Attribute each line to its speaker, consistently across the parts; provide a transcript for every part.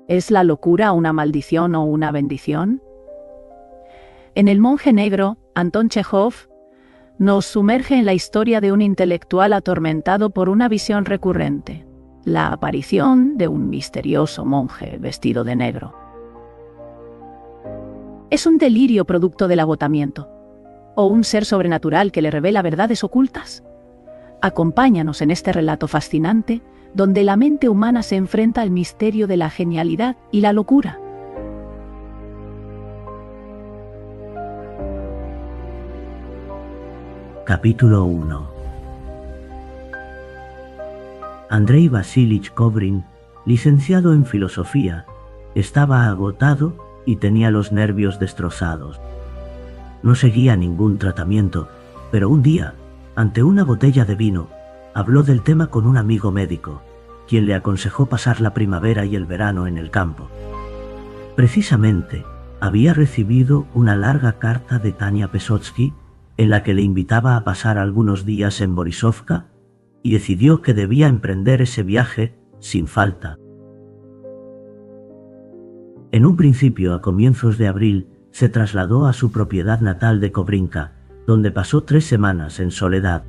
Speaker 1: ¿Es la locura una maldición o una bendición? En El monje negro, Anton Chejov nos sumerge en la historia de un intelectual atormentado por una visión recurrente, la aparición de un misterioso monje vestido de negro. ¿Es un delirio producto del agotamiento? ¿O un ser sobrenatural que le revela verdades ocultas? Acompáñanos en este relato fascinante, donde la mente humana se enfrenta al misterio de la genialidad y la locura.
Speaker 2: Capítulo 1. Andrei Vasilievich Kovrin, licenciado en filosofía, estaba agotado y tenía los nervios destrozados. No seguía ningún tratamiento, pero un día, ante una botella de vino, habló del tema con un amigo médico, quien le aconsejó pasar la primavera y el verano en el campo. Precisamente, había recibido una larga carta de Tania Pesotsky en la que le invitaba a pasar algunos días en Borisovka, y decidió que debía emprender ese viaje sin falta. En un principio, a comienzos de abril, se trasladó a su propiedad natal de Kovrinka, donde pasó 3 semanas en soledad.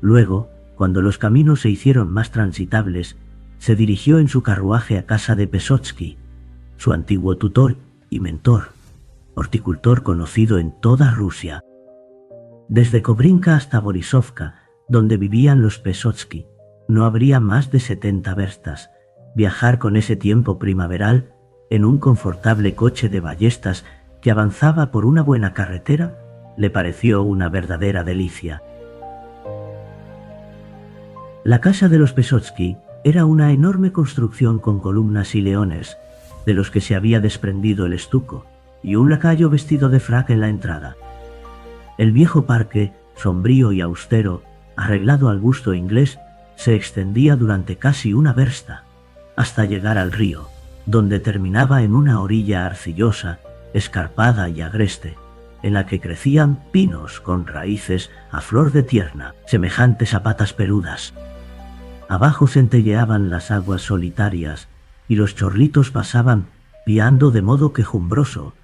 Speaker 2: Luego, cuando los caminos se hicieron más transitables, se dirigió en su carruaje a casa de Pesotsky, su antiguo tutor y mentor, horticultor conocido en toda Rusia. Desde Kovrinka hasta Borisovka, donde vivían los Pesotsky, no habría más de 70 verstas. Viajar con ese tiempo primaveral en un confortable coche de ballestas que avanzaba por una buena carretera le pareció una verdadera delicia. La casa de los Pesotsky era una enorme construcción con columnas y leones, de los que se había desprendido el estuco, y un lacayo vestido de frac en la entrada. El viejo parque, sombrío y austero, arreglado al gusto inglés, se extendía durante casi una versta, hasta llegar al río, donde terminaba en una orilla arcillosa, escarpada y agreste, en la que crecían pinos con raíces a flor de tierna, semejantes a patas peludas. Abajo centelleaban las aguas solitarias, y los chorlitos pasaban piando de modo quejumbroso.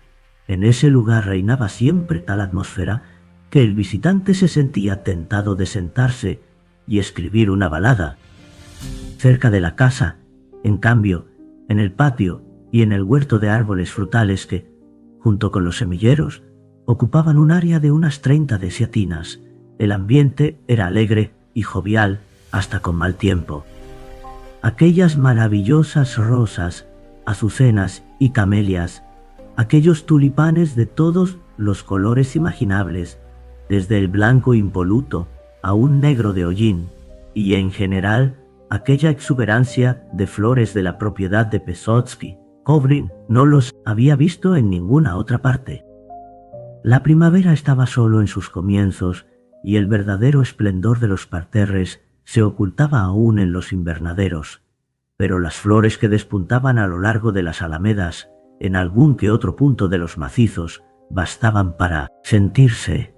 Speaker 2: En ese lugar reinaba siempre tal atmósfera que el visitante se sentía tentado de sentarse y escribir una balada. Cerca de la casa, en cambio, en el patio y en el huerto de árboles frutales que, junto con los semilleros, ocupaban un área de unas 30 desiatinas, el ambiente era alegre y jovial hasta con mal tiempo. Aquellas maravillosas rosas, azucenas y camelias, aquellos tulipanes de todos los colores imaginables, desde el blanco impoluto a un negro de hollín, y en general aquella exuberancia de flores de la propiedad de Pesotsky, Kovrin no los había visto en ninguna otra parte. La primavera estaba solo en sus comienzos, y el verdadero esplendor de los parterres se ocultaba aún en los invernaderos, pero las flores que despuntaban a lo largo de las alamedas, en algún que otro punto de los macizos, bastaban para sentirse,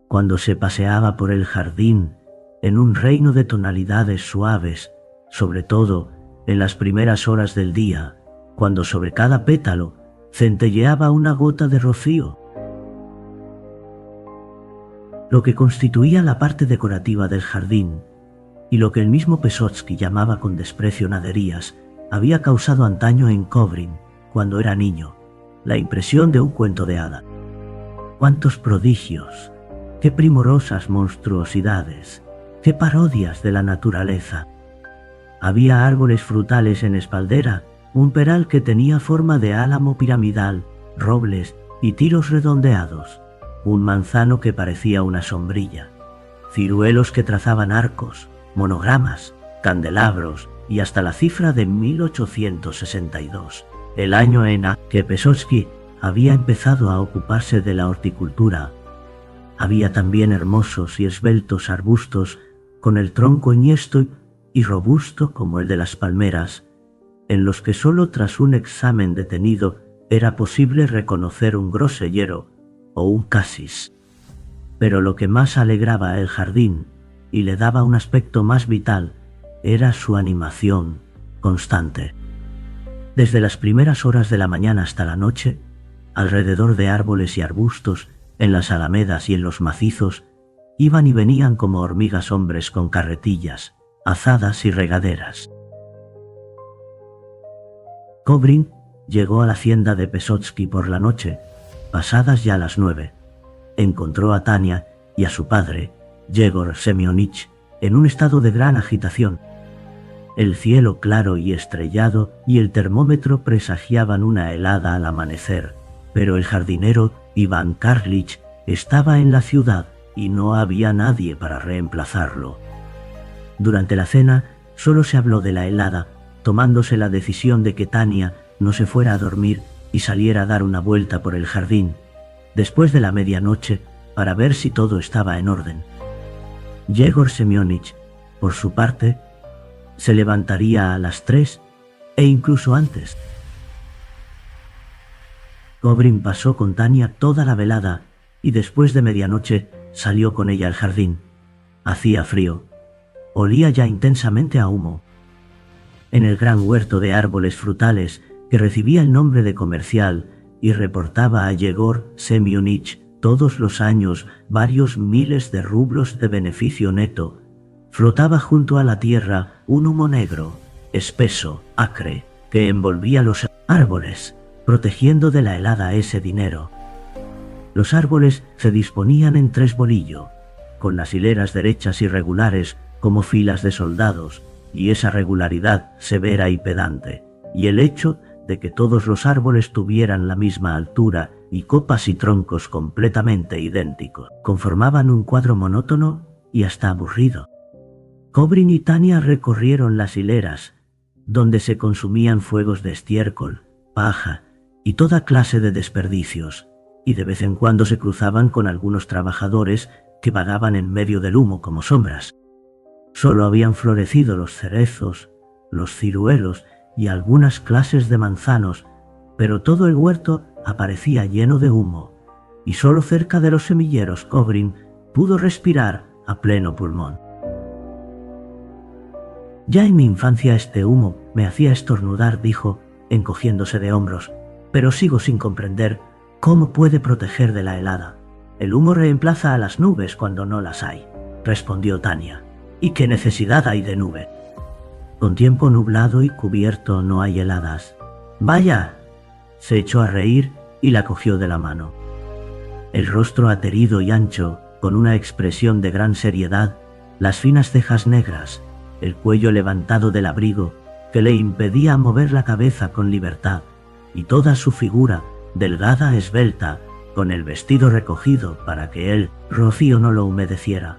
Speaker 2: cuando se paseaba por el jardín, en un reino de tonalidades suaves, sobre todo en las primeras horas del día, cuando sobre cada pétalo centelleaba una gota de rocío. Lo que constituía la parte decorativa del jardín, y lo que el mismo Pesotsky llamaba con desprecio naderías, había causado antaño en Kovrin, cuando era niño, la impresión de un cuento de hada. ¡Cuántos prodigios! ¡Qué primorosas monstruosidades! ¡Qué parodias de la naturaleza! Había árboles frutales en espaldera, un peral que tenía forma de álamo piramidal, robles y tiros redondeados, un manzano que parecía una sombrilla, ciruelos que trazaban arcos, monogramas, candelabros y hasta la cifra de 1862, el año en que Pesotsky había empezado a ocuparse de la horticultura. Había también hermosos y esbeltos arbustos con el tronco enhiesto y robusto como el de las palmeras, en los que solo tras un examen detenido era posible reconocer un grosellero o un casis. Pero lo que más alegraba el jardín y le daba un aspecto más vital era su animación constante. Desde las primeras horas de la mañana hasta la noche, alrededor de árboles y arbustos, en las alamedas y en los macizos, iban y venían como hormigas hombres con carretillas, azadas y regaderas. Kobrin llegó a la hacienda de Pesotsky por la noche, pasadas ya las 9. Encontró a Tania y a su padre, Yegor Semyonich, en un estado de gran agitación. El cielo claro y estrellado y el termómetro presagiaban una helada al amanecer, pero el jardinero Iván Karlich estaba en la ciudad y no había nadie para reemplazarlo. Durante la cena solo se habló de la helada, tomándose la decisión de que Tania no se fuera a dormir y saliera a dar una vuelta por el jardín, después de la medianoche, para ver si todo estaba en orden. Yegor Semyonich, por su parte, se levantaría a las 3 e incluso antes. Kobrin pasó con Tania toda la velada y después de medianoche salió con ella al jardín. Hacía frío. Olía ya intensamente a humo. En el gran huerto de árboles frutales que recibía el nombre de comercial y reportaba a Yegor Semyonich todos los años varios miles de rublos de beneficio neto, flotaba junto a la tierra un humo negro, espeso, acre, que envolvía los árboles, protegiendo de la helada ese dinero. Los árboles se disponían en 3 bolillo, con las hileras derechas y regulares como filas de soldados, y esa regularidad severa y pedante, y el hecho de que todos los árboles tuvieran la misma altura y copas y troncos completamente idénticos, conformaban un cuadro monótono y hasta aburrido. Kobrin y Tania recorrieron las hileras, donde se consumían fuegos de estiércol, paja y toda clase de desperdicios, y de vez en cuando se cruzaban con algunos trabajadores que vagaban en medio del humo como sombras. Solo habían florecido los cerezos, los ciruelos y algunas clases de manzanos, pero todo el huerto aparecía lleno de humo, y solo cerca de los semilleros Kobrin pudo respirar a pleno pulmón. Ya en mi infancia este humo me hacía estornudar, dijo, encogiéndose de hombros, pero sigo sin comprender cómo puede proteger de la helada. El humo reemplaza a las nubes cuando no las hay, respondió Tania. ¿Y qué necesidad hay de nube? Con tiempo nublado y cubierto no hay heladas. ¡Vaya! Se echó a reír y la cogió de la mano. El rostro aterido y ancho, con una expresión de gran seriedad, las finas cejas negras, el cuello levantado del abrigo, que le impedía mover la cabeza con libertad, y toda su figura, delgada, esbelta, con el vestido recogido para que el rocío no lo humedeciera,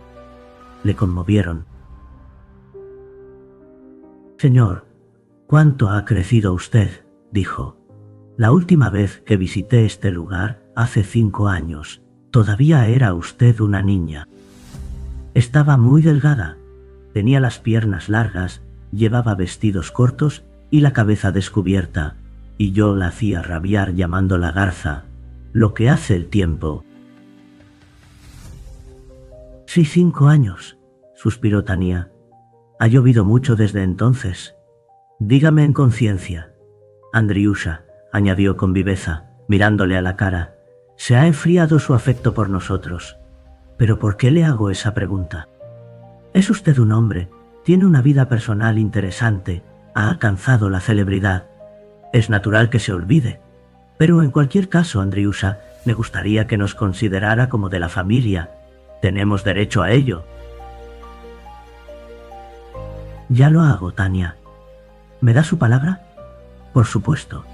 Speaker 2: le conmovieron. «Señor, ¿cuánto ha crecido usted?», dijo. «La última vez que visité este lugar, hace 5 años, todavía era usted una niña. Estaba muy delgada, tenía las piernas largas, llevaba vestidos cortos y la cabeza descubierta, y yo la hacía rabiar llamándola garza, lo que hace el tiempo». «Sí, 5 años», suspiró Tania. «Ha llovido mucho desde entonces. Dígame en conciencia, Andriusha», añadió con viveza, mirándole a la cara, «se ha enfriado su afecto por nosotros. ¿Pero por qué le hago esa pregunta? Es usted un hombre, tiene una vida personal interesante, ha alcanzado la celebridad. Es natural que se olvide. Pero en cualquier caso, Andriusha, me gustaría que nos considerara como de la familia. Tenemos derecho a ello». «Ya lo hago, Tania. ¿Me da su palabra?». «Por supuesto.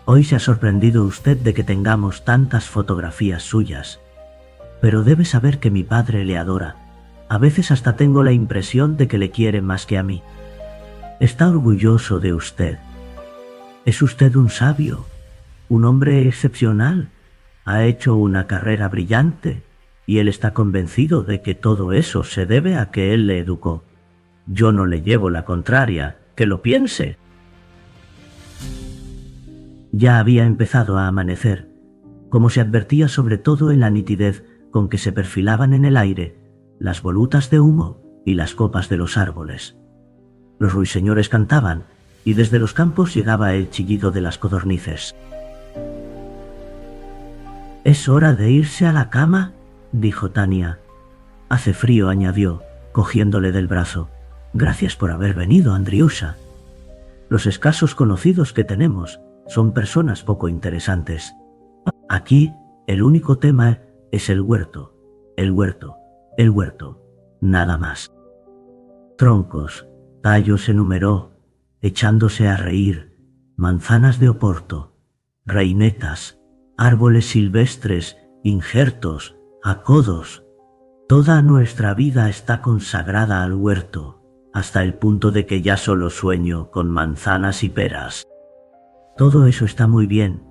Speaker 2: Hoy se ha sorprendido usted de que tengamos tantas fotografías suyas. Pero debe saber que mi padre le adora. A veces hasta tengo la impresión de que le quiere más que a mí. Está orgulloso de usted. Es usted un sabio, un hombre excepcional. Ha hecho una carrera brillante y él está convencido de que todo eso se debe a que él le educó. Yo no le llevo la contraria, que lo piense». Ya había empezado a amanecer, como se advertía sobre todo en la nitidez con que se perfilaban en el aire las volutas de humo y las copas de los árboles. Los ruiseñores cantaban y desde los campos llegaba el chillido de las codornices. «¿Es hora de irse a la cama?», dijo Tania. «Hace frío», añadió, cogiéndole del brazo. «Gracias por haber venido, Andriusha. Los escasos conocidos que tenemos son personas poco interesantes. Aquí el único tema es el huerto, el huerto, el huerto, nada más». Troncos, tallos enumeró, echándose a reír, manzanas de Oporto, reinetas, árboles silvestres, injertos, acodos. Toda nuestra vida está consagrada al huerto, hasta el punto de que ya solo sueño con manzanas y peras. Todo eso está muy bien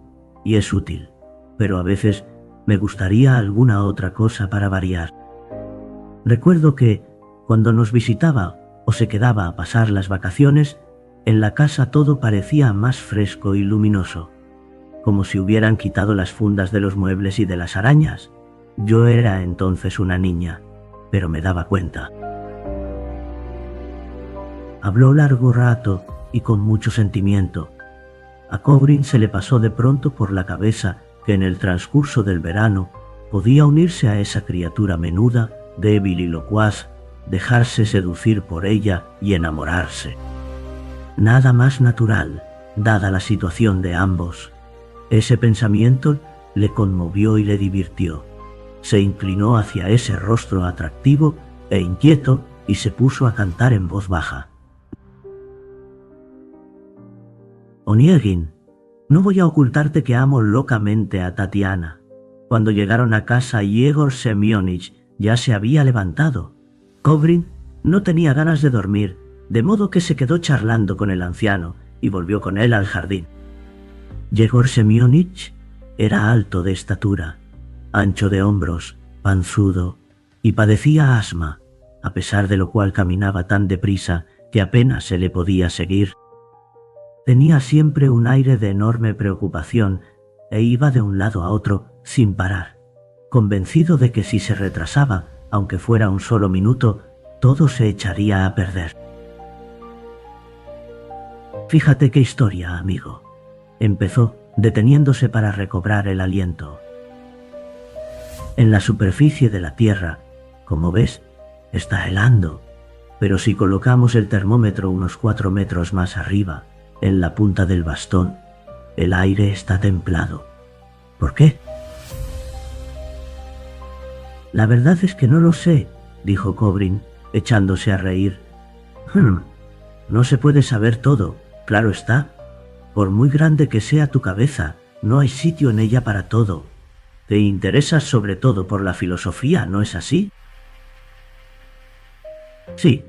Speaker 2: y es útil, pero a veces me gustaría alguna otra cosa para variar. Recuerdo que, cuando nos visitaba o se quedaba a pasar las vacaciones, en la casa todo parecía más fresco y luminoso, como si hubieran quitado las fundas de los muebles y de las arañas. Yo era entonces una niña, pero me daba cuenta. Habló largo rato y con mucho sentimiento. A Kobrin se le pasó de pronto por la cabeza que en el transcurso del verano podía unirse a esa criatura menuda, débil y locuaz, dejarse seducir por ella y enamorarse. Nada más natural, dada la situación de ambos. Ese pensamiento le conmovió y le divirtió. Se inclinó hacia ese rostro atractivo e inquieto y se puso a cantar en voz baja. «Oniegin, no voy a ocultarte que amo locamente a Tatiana». Cuando llegaron a casa, Yegor Semyonich ya se había levantado. Kobrin no tenía ganas de dormir, de modo que se quedó charlando con el anciano y volvió con él al jardín. Yegor Semyonich era alto de estatura, ancho de hombros, panzudo, y padecía asma, a pesar de lo cual caminaba tan deprisa que apenas se le podía seguir. Tenía siempre un aire de enorme preocupación e iba de un lado a otro sin parar, convencido de que si se retrasaba, aunque fuera un solo minuto, todo se echaría a perder. «Fíjate qué historia, amigo», empezó, deteniéndose para recobrar el aliento. «En la superficie de la Tierra, como ves, está helando, pero si colocamos el termómetro unos 4 metros más arriba, en la punta del bastón, el aire está templado. ¿Por qué?». «La verdad es que no lo sé», dijo Kobrin, echándose a reír. No se puede saber todo, claro está. Por muy grande que sea tu cabeza, no hay sitio en ella para todo. Te interesas sobre todo por la filosofía, ¿no es así?». «Sí,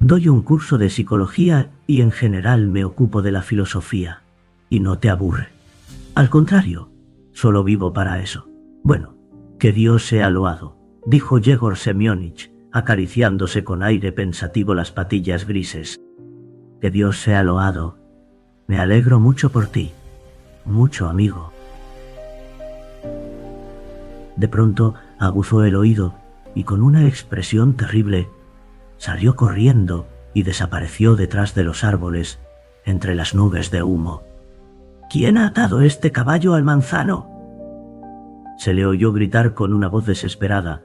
Speaker 2: doy un curso de psicología y en general me ocupo de la filosofía. ¿Y no te aburre?». «Al contrario, solo vivo para eso». «Bueno, que Dios sea loado», dijo Yegor Semyonich, acariciándose con aire pensativo las patillas grises. «Que Dios sea loado. Me alegro mucho por ti. Mucho, amigo». De pronto aguzó el oído y con una expresión terrible salió corriendo y desapareció detrás de los árboles, entre las nubes de humo. «¿Quién ha atado este caballo al manzano?», se le oyó gritar con una voz desesperada,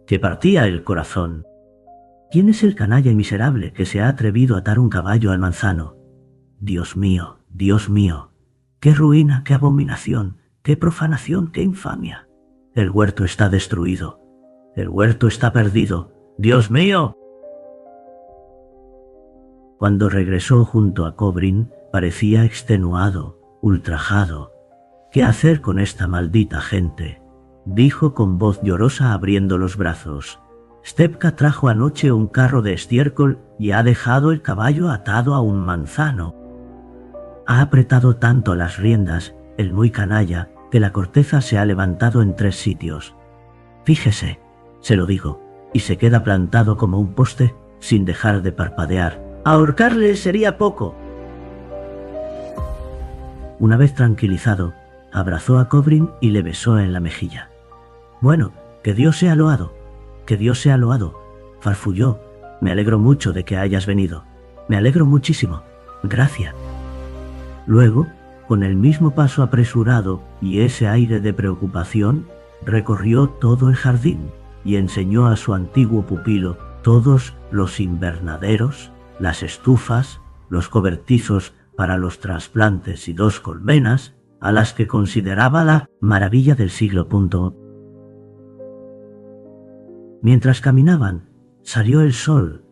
Speaker 2: que partía el corazón. «¿Quién es el canalla y miserable que se ha atrevido a atar un caballo al manzano? Dios mío, qué ruina, qué abominación, qué profanación, qué infamia. El huerto está destruido, el huerto está perdido. ¡Dios mío!». Cuando regresó junto a Kobrin, parecía extenuado, ultrajado. «¿Qué hacer con esta maldita gente?», dijo con voz llorosa abriendo los brazos. «Stepka trajo anoche un carro de estiércol y ha dejado el caballo atado a un manzano. Ha apretado tanto las riendas, el muy canalla, que la corteza se ha levantado en 3 sitios. Fíjese, se lo digo, y se queda plantado como un poste sin dejar de parpadear. Ahorcarle sería poco». Una vez tranquilizado, abrazó a Kobrin y le besó en la mejilla. «Bueno, que Dios sea loado, que Dios sea loado», farfulló. «Me alegro mucho de que hayas venido. Me alegro muchísimo. Gracias». Luego, con el mismo paso apresurado y ese aire de preocupación, recorrió todo el jardín y enseñó a su antiguo pupilo todos los invernaderos, las estufas, los cobertizos para los trasplantes y 2 colmenas, a las que consideraba la maravilla del siglo. Mientras caminaban, salió el sol,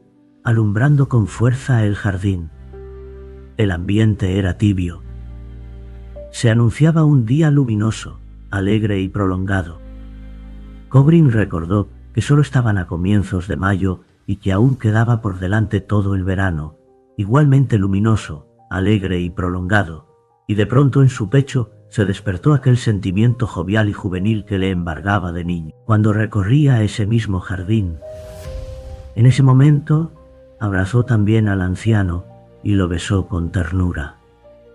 Speaker 2: alumbrando con fuerza el jardín. El ambiente era tibio. Se anunciaba un día luminoso, alegre y prolongado. Kobrin recordó que solo estaban a comienzos de mayo y que aún quedaba por delante todo el verano, igualmente luminoso, alegre y prolongado, y de pronto en su pecho se despertó aquel sentimiento jovial y juvenil que le embargaba de niño, cuando recorría ese mismo jardín. En ese momento abrazó también al anciano y lo besó con ternura.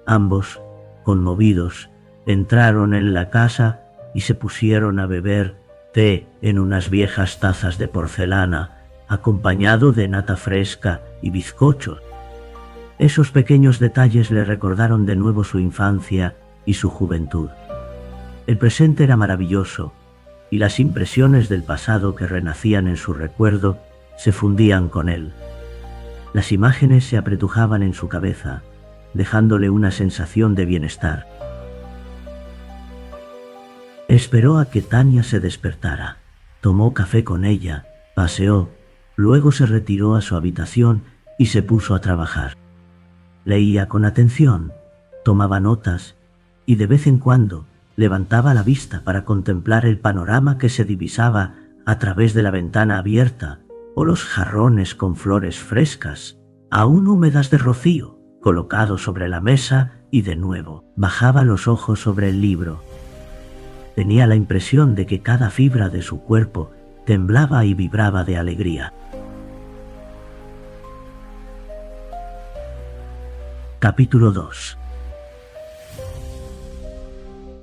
Speaker 2: Ambos, conmovidos, entraron en la casa y se pusieron a beber té en unas viejas tazas de porcelana, acompañado de nata fresca y bizcochos. Esos pequeños detalles le recordaron de nuevo su infancia y su juventud. El presente era maravilloso, y las impresiones del pasado que renacían en su recuerdo se fundían con él. Las imágenes se apretujaban en su cabeza, dejándole una sensación de bienestar. Esperó a que Tania se despertara, tomó café con ella, paseó, luego se retiró a su habitación y se puso a trabajar. Leía con atención, tomaba notas y de vez en cuando levantaba la vista para contemplar el panorama que se divisaba a través de la ventana abierta o los jarrones con flores frescas, aún húmedas de rocío, colocados sobre la mesa, y de nuevo bajaba los ojos sobre el libro. Tenía la impresión de que cada fibra de su cuerpo temblaba y vibraba de alegría. Capítulo 2.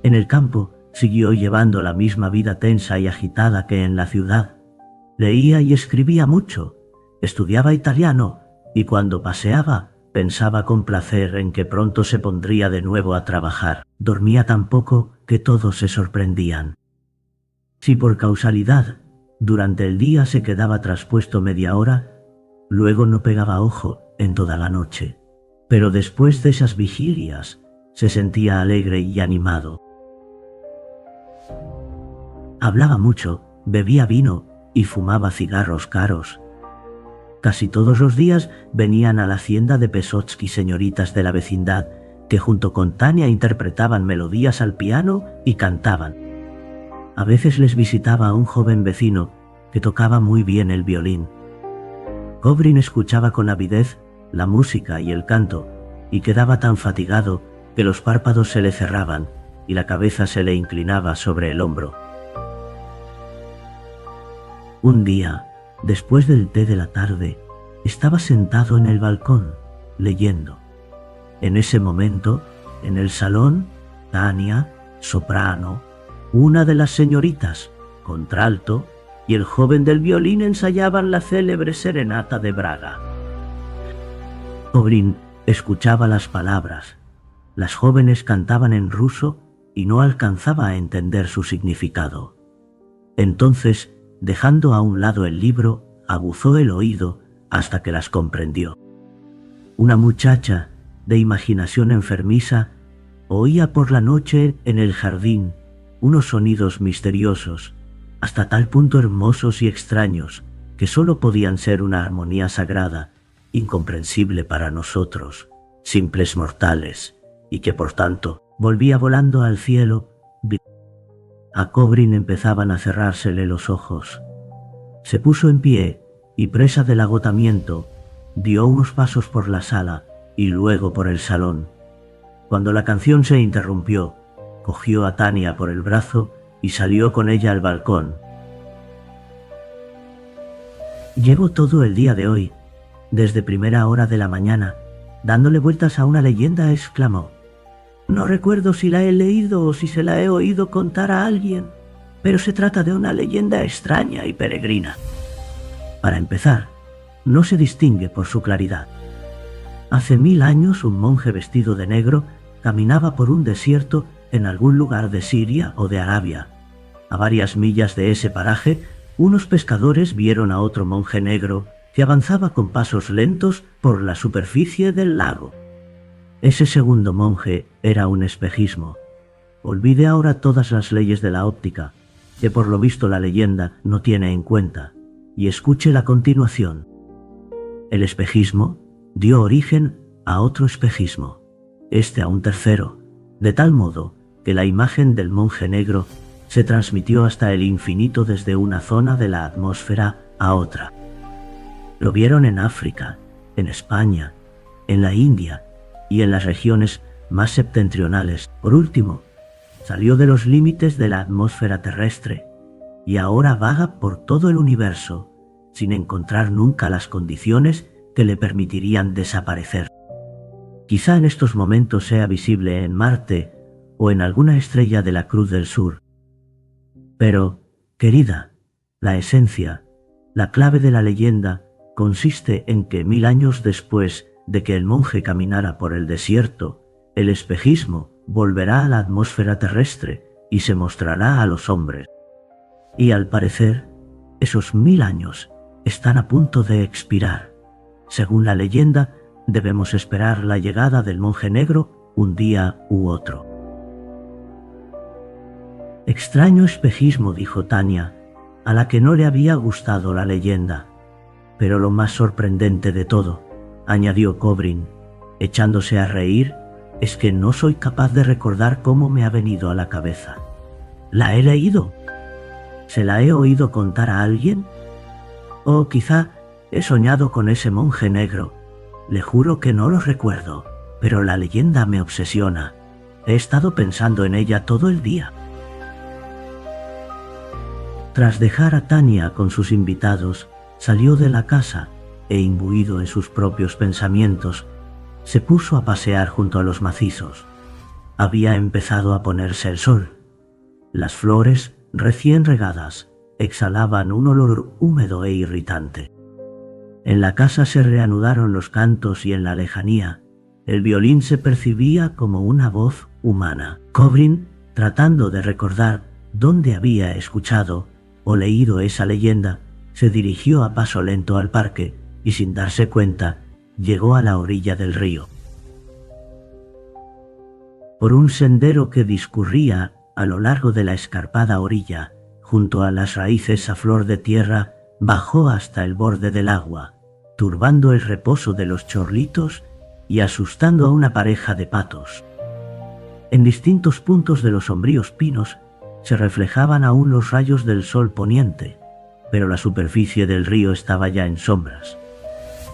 Speaker 2: En el campo siguió llevando la misma vida tensa y agitada que en la ciudad. Leía y escribía mucho, estudiaba italiano y cuando paseaba pensaba con placer en que pronto se pondría de nuevo a trabajar. Dormía tan poco que todos se sorprendían. Si por causalidad durante el día se quedaba traspuesto media hora, luego no pegaba ojo en toda la noche. Pero después de esas vigilias se sentía alegre y animado. Hablaba mucho, bebía vino y fumaba cigarros caros. Casi todos los días venían a la hacienda de Pesotsky señoritas de la vecindad, que junto con Tania interpretaban melodías al piano y cantaban. A veces les visitaba a un joven vecino que tocaba muy bien el violín. Kobrin escuchaba con avidez la música y el canto y quedaba tan fatigado que los párpados se le cerraban y la cabeza se le inclinaba sobre el hombro. Un día, después del té de la tarde, estaba sentado en el balcón, leyendo. En ese momento, en el salón, Tania, soprano, una de las señoritas, contralto, y el joven del violín ensayaban la célebre serenata de Braga. Kobrin escuchaba las palabras. Las jóvenes cantaban en ruso y no alcanzaba a entender su significado. Entonces, dejando a un lado el libro, aguzó el oído hasta que las comprendió. Una muchacha de imaginación enfermiza oía por la noche en el jardín unos sonidos misteriosos, hasta tal punto hermosos y extraños que sólo podían ser una armonía sagrada, incomprensible para nosotros, simples mortales, y que por tanto volvía volando al cielo. A Kobrin empezaban a cerrársele los ojos. Se puso en pie y, presa del agotamiento, dio unos pasos por la sala y luego por el salón. Cuando la canción se interrumpió, cogió a Tania por el brazo y salió con ella al balcón. Llevo todo el día de hoy, desde primera hora de la mañana, dándole vueltas a una leyenda, exclamó. No recuerdo si la he leído o si se la he oído contar a alguien, pero se trata de una leyenda extraña y peregrina. Para empezar, no se distingue por su claridad. Hace 1000 años un monje vestido de negro caminaba por un desierto en algún lugar de Siria o de Arabia. A varias millas de ese paraje, unos pescadores vieron a otro monje negro que avanzaba con pasos lentos por la superficie del lago. Ese segundo monje era un espejismo. Olvide ahora todas las leyes de la óptica, que por lo visto la leyenda no tiene en cuenta, y escuche la continuación. El espejismo dio origen a otro espejismo, este a un tercero, de tal modo que la imagen del monje negro se transmitió hasta el infinito desde una zona de la atmósfera a otra. Lo vieron en África, en España, en la India y en las regiones más septentrionales. Por último, salió de los límites de la atmósfera terrestre y ahora vaga por todo el universo sin encontrar nunca las condiciones que le permitirían desaparecer. Quizá en estos momentos sea visible en Marte o en alguna estrella de la Cruz del Sur. Pero, querida, la esencia, la clave de la leyenda consiste en que 1000 años después de que el monje caminara por el desierto, el espejismo volverá a la atmósfera terrestre y se mostrará a los hombres. Y al parecer, esos 1000 años están a punto de expirar. Según la leyenda, debemos esperar la llegada del monje negro un día u otro. Extraño espejismo, dijo Tania, a la que no le había gustado la leyenda. Pero lo más sorprendente de todo, añadió Kobrin, echándose a reír, es que no soy capaz de recordar cómo me ha venido a la cabeza. ¿La he leído? ¿Se la he oído contar a alguien? O quizá he soñado con ese monje negro. Le juro que no lo recuerdo, pero la leyenda me obsesiona. He estado pensando en ella todo el día. Tras dejar a Tania con sus invitados, salió de la casa e, imbuido en sus propios pensamientos, se puso a pasear junto a los macizos. Había empezado a ponerse el sol. Las flores, recién regadas, exhalaban un olor húmedo e irritante. En la casa se reanudaron los cantos y en la lejanía, el violín se percibía como una voz humana. Kobrin, tratando de recordar dónde había escuchado o leído esa leyenda, se dirigió a paso lento al parque y, sin darse cuenta, llegó a la orilla del río. Por un sendero que discurría a lo largo de la escarpada orilla, junto a las raíces a flor de tierra, bajó hasta el borde del agua, turbando el reposo de los chorlitos y asustando a una pareja de patos. En distintos puntos de los sombríos pinos se reflejaban aún los rayos del sol poniente, pero la superficie del río estaba ya en sombras.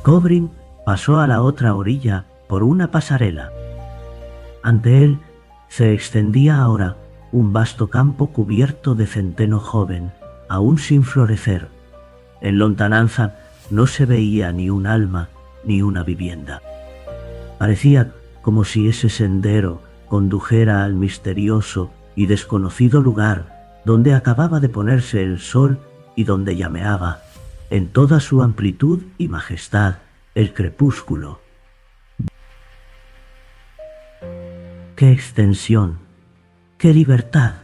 Speaker 2: Kobrin pasó a la otra orilla por una pasarela. Ante él se extendía ahora un vasto campo cubierto de centeno joven, aún sin florecer. En lontananza no se veía ni un alma ni una vivienda. Parecía como si ese sendero condujera al misterioso y desconocido lugar donde acababa de ponerse el sol y donde llameaba, en toda su amplitud y majestad, el crepúsculo. ¡Qué extensión! ¡Qué libertad!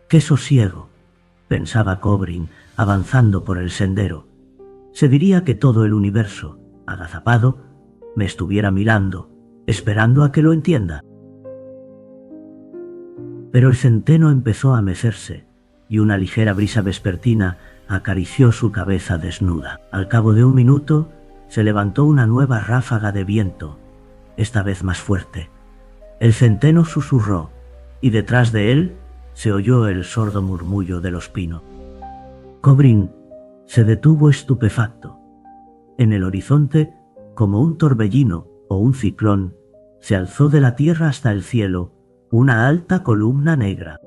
Speaker 2: ¡Qué sosiego!, pensaba Kobrin, avanzando por el sendero. Se diría que todo el universo, agazapado, me estuviera mirando, esperando a que lo entienda. Pero el centeno empezó a mecerse, y una ligera brisa vespertina acarició su cabeza desnuda. Al cabo de un minuto, se levantó una nueva ráfaga de viento, esta vez más fuerte. El centeno susurró, y detrás de él se oyó el sordo murmullo de los pinos. Kobrin se detuvo estupefacto. En el horizonte, como un torbellino o un ciclón, se alzó de la tierra hasta el cielo una alta columna negra.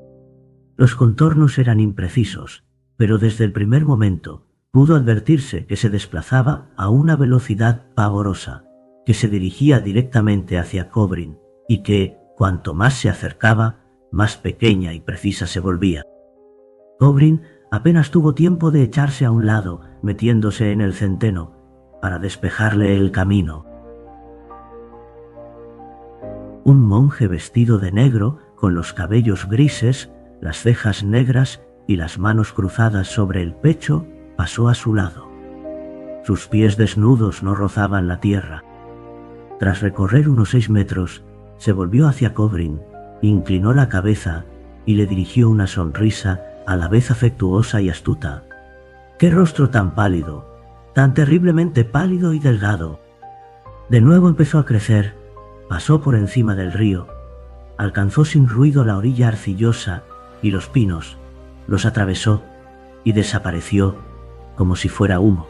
Speaker 2: Los contornos eran imprecisos, pero desde el primer momento pudo advertirse que se desplazaba a una velocidad pavorosa, que se dirigía directamente hacia Kobrin y que, cuanto más se acercaba, más pequeña y precisa se volvía. Kobrin apenas tuvo tiempo de echarse a un lado, metiéndose en el centeno, para despejarle el camino. Un monje vestido de negro, con los cabellos grises, las cejas negras y las manos cruzadas sobre el pecho, pasó a su lado. Sus pies desnudos no rozaban la tierra. Tras recorrer unos 6 metros, se volvió hacia Kobrin, inclinó la cabeza y le dirigió una sonrisa a la vez afectuosa y astuta. ¡Qué rostro tan pálido! Tan terriblemente pálido y delgado. De nuevo empezó a crecer, pasó por encima del río, alcanzó sin ruido la orilla arcillosa y los pinos, los atravesó y desapareció como si fuera humo.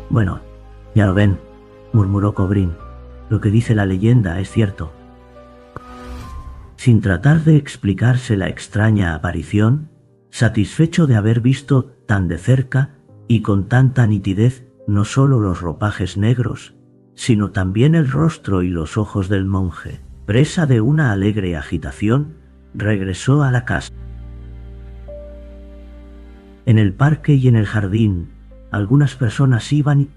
Speaker 2: Bueno, ya lo ven, murmuró Kobrin. Lo que dice la leyenda es cierto. Sin tratar de explicarse la extraña aparición, satisfecho de haber visto tan de cerca y con tanta nitidez no solo los ropajes negros, sino también el rostro y los ojos del monje, presa de una alegre agitación, regresó a la casa. En el parque y en el jardín, algunas personas iban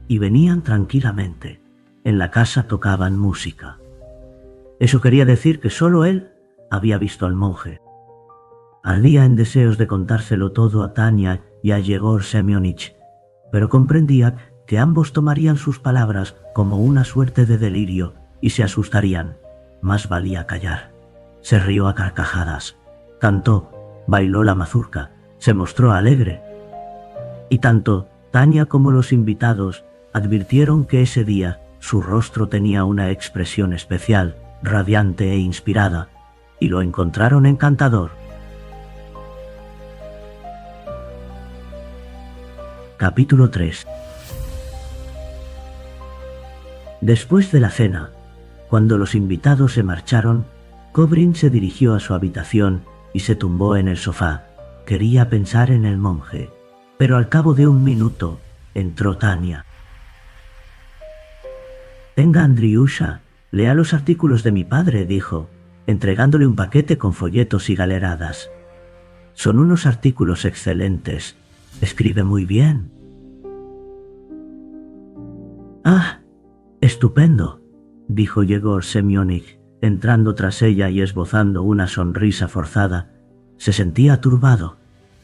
Speaker 2: y venían tranquilamente. En la casa tocaban música. Eso quería decir que solo él había visto al monje. Ardía en deseos de contárselo todo a Tania y a Yegor Semyonich, pero comprendía que ambos tomarían sus palabras como una suerte de delirio y se asustarían. Más valía callar. Se rió a carcajadas, cantó, bailó la mazurca, se mostró alegre. Y tanto Tania como los invitados advirtieron que ese día su rostro tenía una expresión especial, radiante e inspirada, y lo encontraron encantador. Capítulo 3. Después de la cena, cuando los invitados se marcharon, Kobrin se dirigió a su habitación y se tumbó en el sofá. Quería pensar en el monje, pero al cabo de 1 minuto entró Tania. «Tenga, Andriusha, lea los artículos de mi padre», dijo, entregándole un paquete con folletos y galeradas. «Son unos artículos excelentes. Escribe muy bien». «Ah, estupendo», dijo Yegor Semyonich, entrando tras ella y esbozando una sonrisa forzada. Se sentía turbado.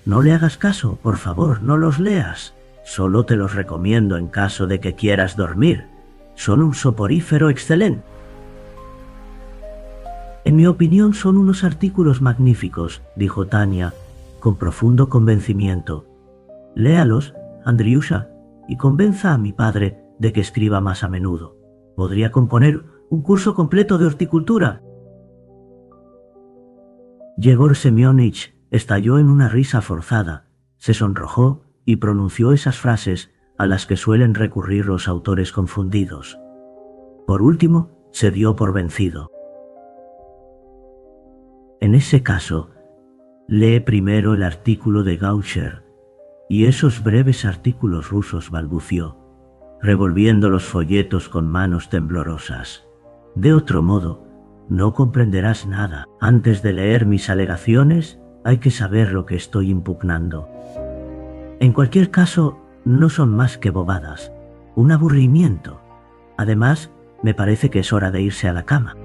Speaker 2: «No le hagas caso, por favor, no los leas. Solo te los recomiendo en caso de que quieras dormir. Son un soporífero excelente». «En mi opinión son unos artículos magníficos», dijo Tania, con profundo convencimiento. «Léalos, Andriusha, y convenza a mi padre de que escriba más a menudo. Podría componer un curso completo de horticultura». Yegor Semyonich estalló en una risa forzada, se sonrojó y pronunció esas frases a las que suelen recurrir los autores confundidos. Por último, se dio por vencido. «En ese caso, lee primero el artículo de Gaucher y esos breves artículos rusos», balbució, revolviendo los folletos con manos temblorosas. «De otro modo, no comprenderás nada. Antes de leer mis alegaciones, hay que saber lo que estoy impugnando. En cualquier caso, no son más que bobadas, un aburrimiento. Además, me parece que es hora de irse a la cama».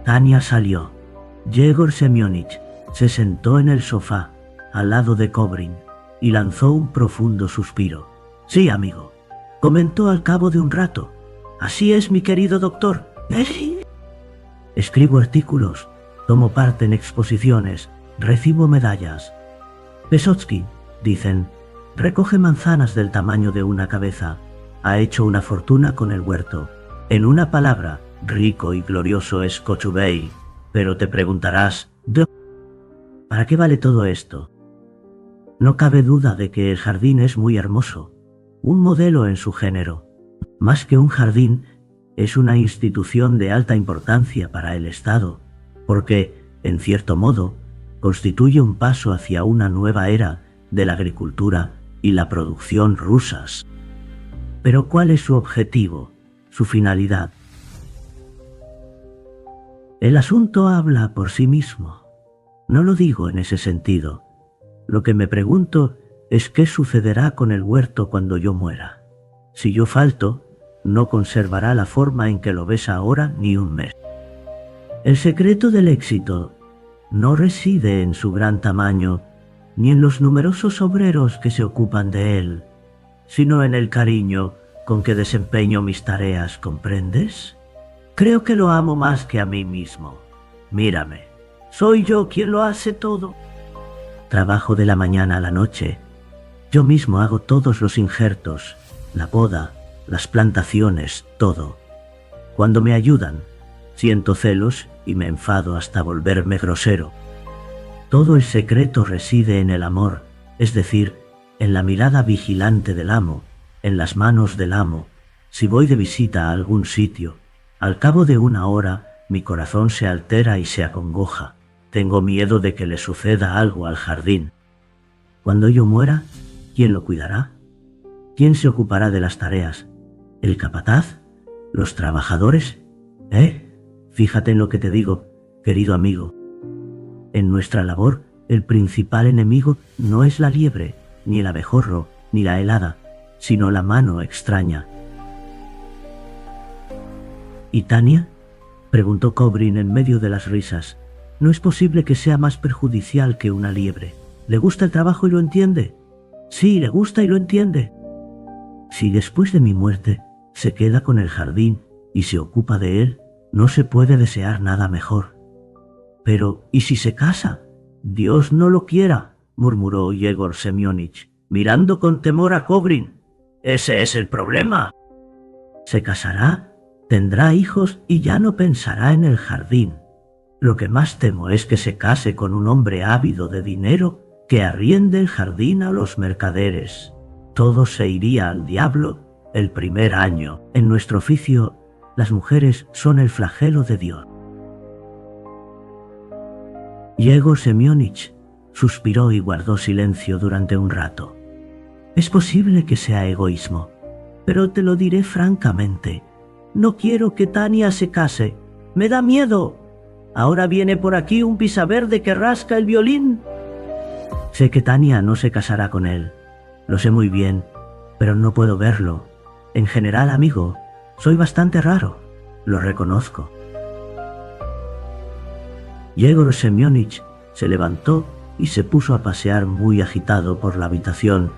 Speaker 2: Tania salió. Yegor Semyonich se sentó en el sofá, al lado de Kobrin, y lanzó un profundo suspiro. «Sí, amigo», comentó al cabo de un rato. «Así es, mi querido doctor. Escribo artículos, tomo parte en exposiciones, recibo medallas. Pesotsky, dicen, recoge manzanas del tamaño de una cabeza. Ha hecho una fortuna con el huerto. En una palabra, rico y glorioso es Kochubey. Pero te preguntarás, ¿para qué vale todo esto? No cabe duda de que el jardín es muy hermoso, un modelo en su género. Más que un jardín, es una institución de alta importancia para el Estado, porque, en cierto modo, constituye un paso hacia una nueva era de la agricultura y la producción rusas. Pero ¿cuál es su objetivo, su finalidad? El asunto habla por sí mismo. No lo digo en ese sentido. Lo que me pregunto es qué sucederá con el huerto cuando yo muera. Si yo falto, no conservará la forma en que lo ves ahora ni un mes. El secreto del éxito no reside en su gran tamaño, ni en los numerosos obreros que se ocupan de él, sino en el cariño con que desempeño mis tareas, ¿comprendes? Creo que lo amo más que a mí mismo. Mírame, soy yo quien lo hace todo. Trabajo de la mañana a la noche. Yo mismo hago todos los injertos, la poda, las plantaciones, todo. Cuando me ayudan, siento celos y me enfado hasta volverme grosero. Todo el secreto reside en el amor, es decir, en la mirada vigilante del amo, en las manos del amo. Si voy de visita a algún sitio, al cabo de una hora, mi corazón se altera y se acongoja. Tengo miedo de que le suceda algo al jardín. Cuando yo muera, ¿quién lo cuidará? ¿Quién se ocupará de las tareas? ¿El capataz? ¿Los trabajadores? Fíjate en lo que te digo, querido amigo. En nuestra labor, el principal enemigo no es la liebre, ni el abejorro, ni la helada, sino la mano extraña. ¿Y Tania?, preguntó Kobrin en medio de las risas. No es posible que sea más perjudicial que una liebre. ¿Le gusta el trabajo y lo entiende? Sí, le gusta y lo entiende. Si después de mi muerte se queda con el jardín y se ocupa de él, no se puede desear nada mejor. Pero, ¿y si se casa? Dios no lo quiera, murmuró Yegor Semyonich, mirando con temor a Kobrin. Ese es el problema. Se casará, tendrá hijos y ya no pensará en el jardín. Lo que más temo es que se case con un hombre ávido de dinero que arriende el jardín a los mercaderes. Todo se iría al diablo el primer año. En nuestro oficio, las mujeres son el flagelo de Dios. Yegor Semyonich suspiró y guardó silencio durante un rato. Es posible que sea egoísmo, pero te lo diré francamente. No quiero que Tania se case. ¡Me da miedo! Ahora viene por aquí un pisaverde que rasca el violín. Sé que Tania no se casará con él. Lo sé muy bien, pero no puedo verlo. En general, amigo, soy bastante raro. Lo reconozco. Yegor Semyonich se levantó y se puso a pasear muy agitado por la habitación.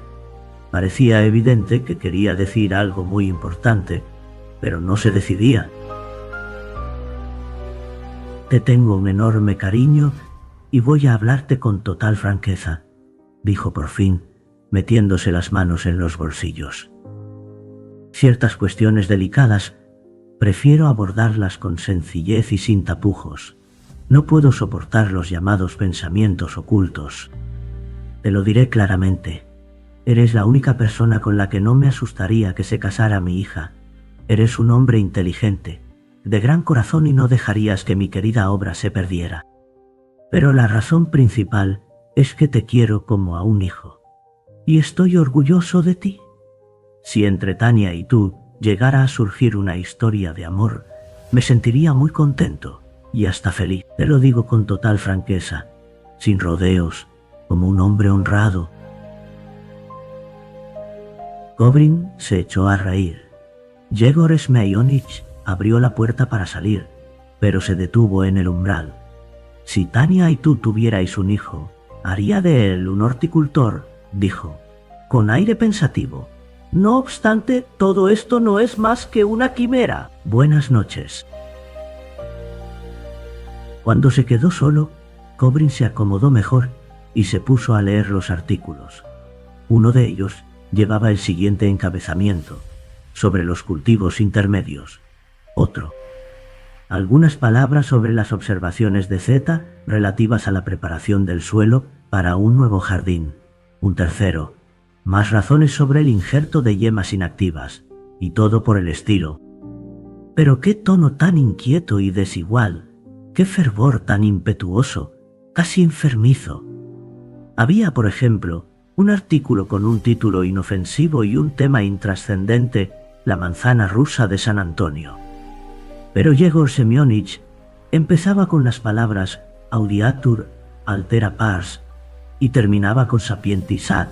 Speaker 2: Parecía evidente que quería decir algo muy importante, pero no se decidía. Te tengo un enorme cariño y voy a hablarte con total franqueza, dijo por fin, metiéndose las manos en los bolsillos. Ciertas cuestiones delicadas prefiero abordarlas con sencillez y sin tapujos. No puedo soportar los llamados pensamientos ocultos. Te lo diré claramente. Eres la única persona con la que no me asustaría que se casara mi hija. Eres un hombre inteligente, de gran corazón y no dejarías que mi querida obra se perdiera. Pero la razón principal es que te quiero como a un hijo. Y estoy orgulloso de ti. Si entre Tania y tú llegara a surgir una historia de amor, me sentiría muy contento y hasta feliz. Te lo digo con total franqueza, sin rodeos, como un hombre honrado. Kobrin se echó a reír. Yegor Semyonich abrió la puerta para salir, pero se detuvo en el umbral. Si Tania y tú tuvierais un hijo, haría de él un horticultor, dijo, con aire pensativo. No obstante, todo esto no es más que una quimera. Buenas noches. Cuando se quedó solo, Kobrin se acomodó mejor y se puso a leer los artículos. Uno de ellos llevaba el siguiente encabezamiento: sobre los cultivos intermedios. Otro: algunas palabras sobre las observaciones de Z relativas a la preparación del suelo para un nuevo jardín. Un tercero: más razones sobre el injerto de yemas inactivas, y todo por el estilo. Pero qué tono tan inquieto y desigual, qué fervor tan impetuoso, casi enfermizo. Había, por ejemplo, un artículo con un título inofensivo y un tema intrascendente: la manzana rusa de San Antonio. Pero Yegor Semyonich empezaba con las palabras audiatur altera pars y terminaba con sapientis ad.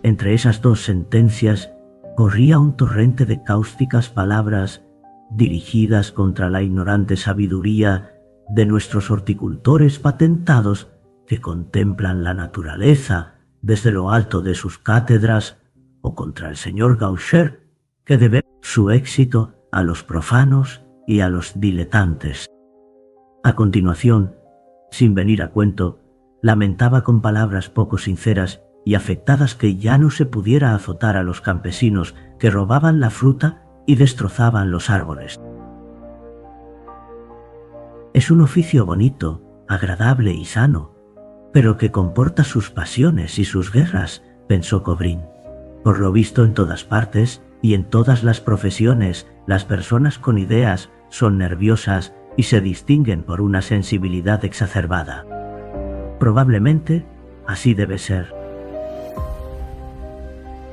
Speaker 2: Entre esas dos sentencias corría un torrente de cáusticas palabras dirigidas contra la ignorante sabiduría de nuestros horticultores patentados que contemplan la naturaleza desde lo alto de sus cátedras, o contra el señor Gaucher, que debe su éxito a los profanos y a los diletantes. A continuación, sin venir a cuento, lamentaba con palabras poco sinceras y afectadas que ya no se pudiera azotar a los campesinos que robaban la fruta y destrozaban los árboles. Es un oficio bonito, agradable y sano, pero que comporta sus pasiones y sus guerras, pensó Cobrin. Por lo visto, en todas partes y en todas las profesiones, las personas con ideas son nerviosas y se distinguen por una sensibilidad exacerbada. Probablemente así debe ser.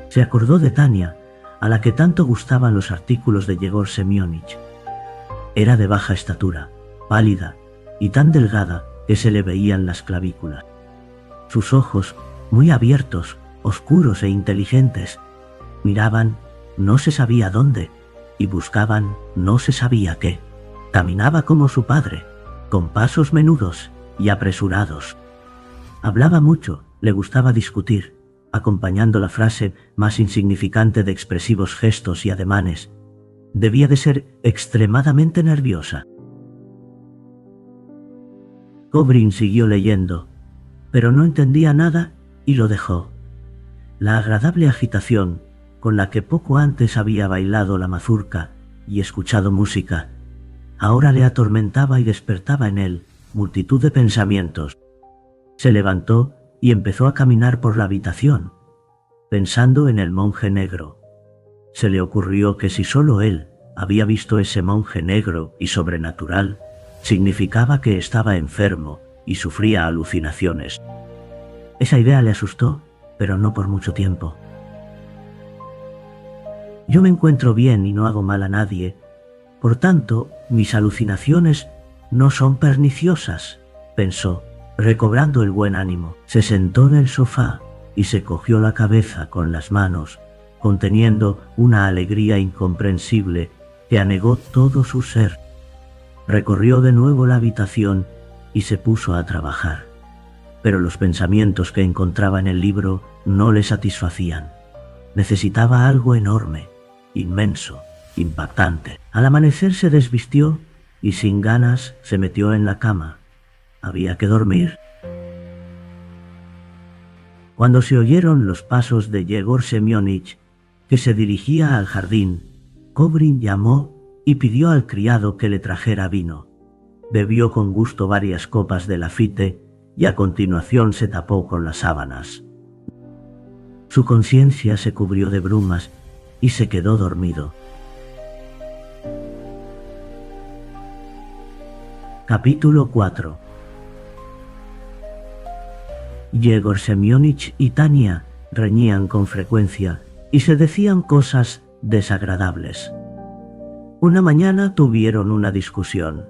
Speaker 2: Se acordó de Tania, a la que tanto gustaban los artículos de Yegor Semyonich. Era de baja estatura, pálida y tan delgada que se le veían las clavículas. Sus ojos, muy abiertos, oscuros e inteligentes, miraban no se sabía dónde y buscaban no se sabía qué. Caminaba como su padre, con pasos menudos y apresurados. Hablaba mucho, le gustaba discutir, acompañando la frase más insignificante de expresivos gestos y ademanes. Debía de ser extremadamente nerviosa. Cobrin siguió leyendo, pero no entendía nada y lo dejó. La agradable agitación con la que poco antes había bailado la mazurca y escuchado música, ahora le atormentaba y despertaba en él multitud de pensamientos. Se levantó y empezó a caminar por la habitación, pensando en el monje negro. Se le ocurrió que si solo él había visto ese monje negro y sobrenatural, significaba que estaba enfermo y sufría alucinaciones. Esa idea le asustó, pero no por mucho tiempo. Yo me encuentro bien y no hago mal a nadie, por tanto, mis alucinaciones no son perniciosas, pensó, recobrando el buen ánimo. Se sentó en el sofá y se cogió la cabeza con las manos, conteniendo una alegría incomprensible que anegó todo su ser. Recorrió de nuevo la habitación y se puso a trabajar. Pero los pensamientos que encontraba en el libro no le satisfacían. Necesitaba algo enorme, inmenso, impactante. Al amanecer se desvistió y sin ganas se metió en la cama. Había que dormir. Cuando se oyeron los pasos de Yegor Semyonich, que se dirigía al jardín, Cobrin llamó y pidió al criado que le trajera vino. Bebió con gusto varias copas de Lafite y a continuación se tapó con las sábanas. Su conciencia se cubrió de brumas y se quedó dormido. Capítulo 4. Yegor Semyonich y Tania reñían con frecuencia y se decían cosas desagradables. Una mañana tuvieron una discusión.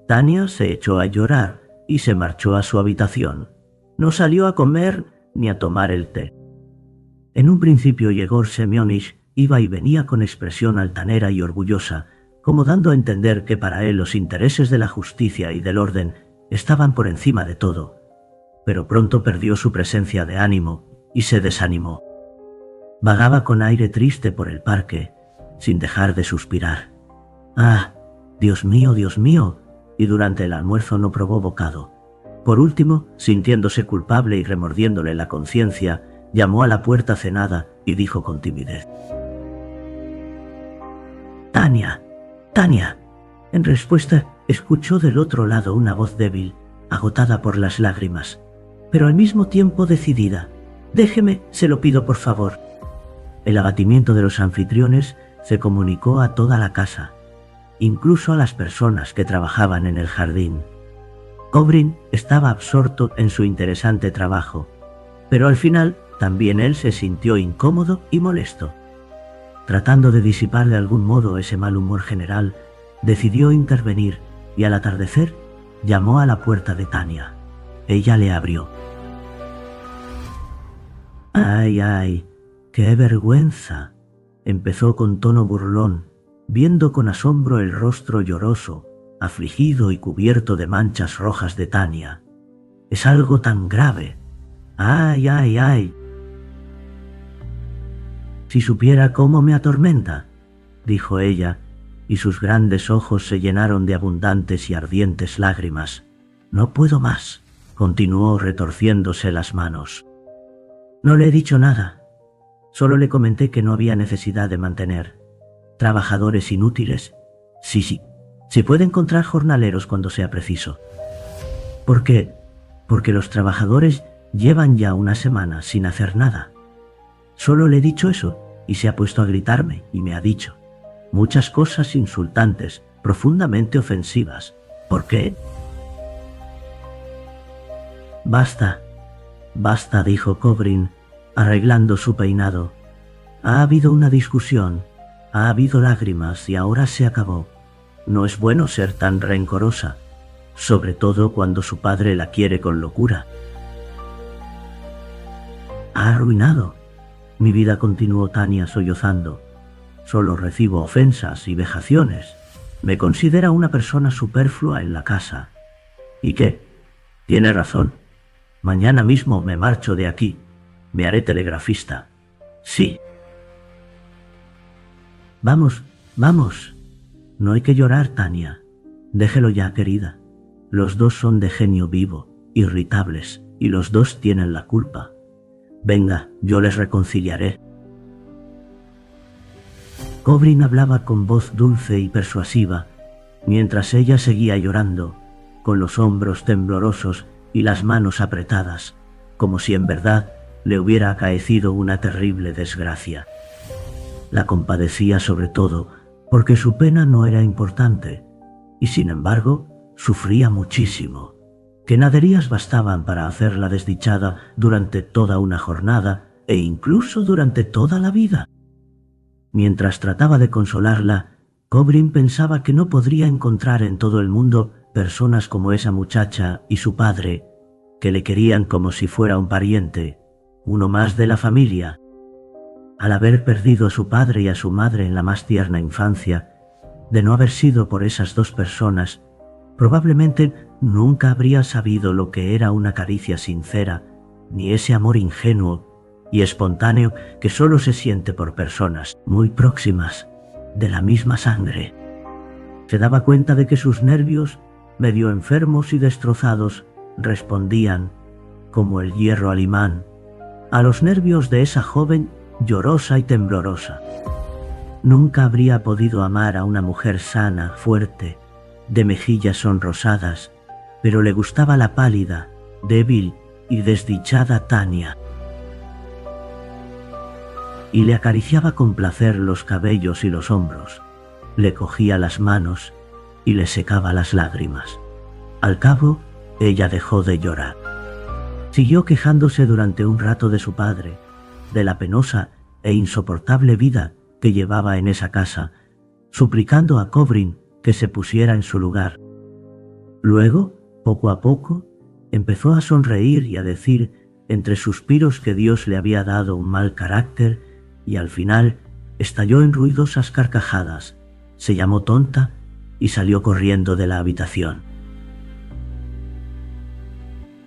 Speaker 2: Tania se echó a llorar y se marchó a su habitación. No salió a comer ni a tomar el té. En un principio Yegor Semyonich iba y venía con expresión altanera y orgullosa, como dando a entender que para él los intereses de la justicia y del orden estaban por encima de todo. Pero pronto perdió su presencia de ánimo y se desanimó. Vagaba con aire triste por el parque, sin dejar de suspirar. ¡Ah! Dios mío, Dios mío! Y durante el almuerzo no probó bocado. Por último, sintiéndose culpable y remordiéndole la conciencia, llamó a la puerta cenada y dijo con timidez: «Tania, Tania». En respuesta, escuchó del otro lado una voz débil, agotada por las lágrimas, pero al mismo tiempo decidida. «Déjeme, se lo pido por favor». El abatimiento de los anfitriones se comunicó a toda la casa, incluso a las personas que trabajaban en el jardín. Cobrin estaba absorto en su interesante trabajo, pero al final también él se sintió incómodo y molesto. Tratando de disipar de algún modo ese mal humor general, decidió intervenir y al atardecer llamó a la puerta de Tania. Ella le abrió. «¡Ay, ay! ¡Qué vergüenza!», empezó con tono burlón, viendo con asombro el rostro lloroso, afligido y cubierto de manchas rojas de Tania. «Es algo tan grave. ¡Ay, ay, ay! Si supiera cómo me atormenta», dijo ella, y sus grandes ojos se llenaron de abundantes y ardientes lágrimas. «No puedo más», continuó retorciéndose las manos. «No le he dicho nada. Solo le comenté que no había necesidad de mantener trabajadores inútiles. Sí, se puede encontrar jornaleros cuando sea preciso. ¿Por qué? Porque los trabajadores llevan ya una semana sin hacer nada. Solo le he dicho eso y se ha puesto a gritarme y me ha dicho muchas cosas insultantes, profundamente ofensivas. ¿Por qué?» «Basta, basta», dijo Kobrin, arreglando su peinado. «Ha habido una discusión, ha habido lágrimas y ahora se acabó. No es bueno ser tan rencorosa, sobre todo cuando su padre la quiere con locura. Ha arruinado mi vida», continuó Tania sollozando. «Solo recibo ofensas y vejaciones. Me considera una persona superflua en la casa. ¿Y qué? Tiene razón. Mañana mismo me marcho de aquí. Me haré telegrafista. Sí». «Vamos, vamos. No hay que llorar, Tania. Déjelo ya, querida. Los dos son de genio vivo, irritables, y los dos tienen la culpa. Venga, yo les reconciliaré». Kobrin hablaba con voz dulce y persuasiva, mientras ella seguía llorando, con los hombros temblorosos y las manos apretadas, como si en verdad le hubiera acaecido una terrible desgracia. La compadecía sobre todo porque su pena no era importante, y sin embargo sufría muchísimo. Que naderías bastaban para hacerla desdichada durante toda una jornada e incluso durante toda la vida. Mientras trataba de consolarla, Kobrin pensaba que no podría encontrar en todo el mundo personas como esa muchacha y su padre, que le querían como si fuera un pariente, uno más de la familia. Al haber perdido a su padre y a su madre en la más tierna infancia, de no haber sido por esas dos personas, probablemente nunca habría sabido lo que era una caricia sincera, ni ese amor ingenuo y espontáneo que solo se siente por personas muy próximas, de la misma sangre. Se daba cuenta de que sus nervios, medio enfermos y destrozados, respondían, como el hierro al imán, a los nervios de esa joven llorosa y temblorosa. Nunca habría podido amar a una mujer sana, fuerte, de mejillas sonrosadas, pero le gustaba la pálida, débil y desdichada Tania. Y le acariciaba con placer los cabellos y los hombros, le cogía las manos y le secaba las lágrimas. Al cabo, ella dejó de llorar. Siguió quejándose durante un rato de su padre, de la penosa e insoportable vida que llevaba en esa casa, suplicando a Kobrin que se pusiera en su lugar. Luego, poco a poco, empezó a sonreír y a decir entre suspiros que Dios le había dado un mal carácter, y al final estalló en ruidosas carcajadas, se llamó tonta y salió corriendo de la habitación.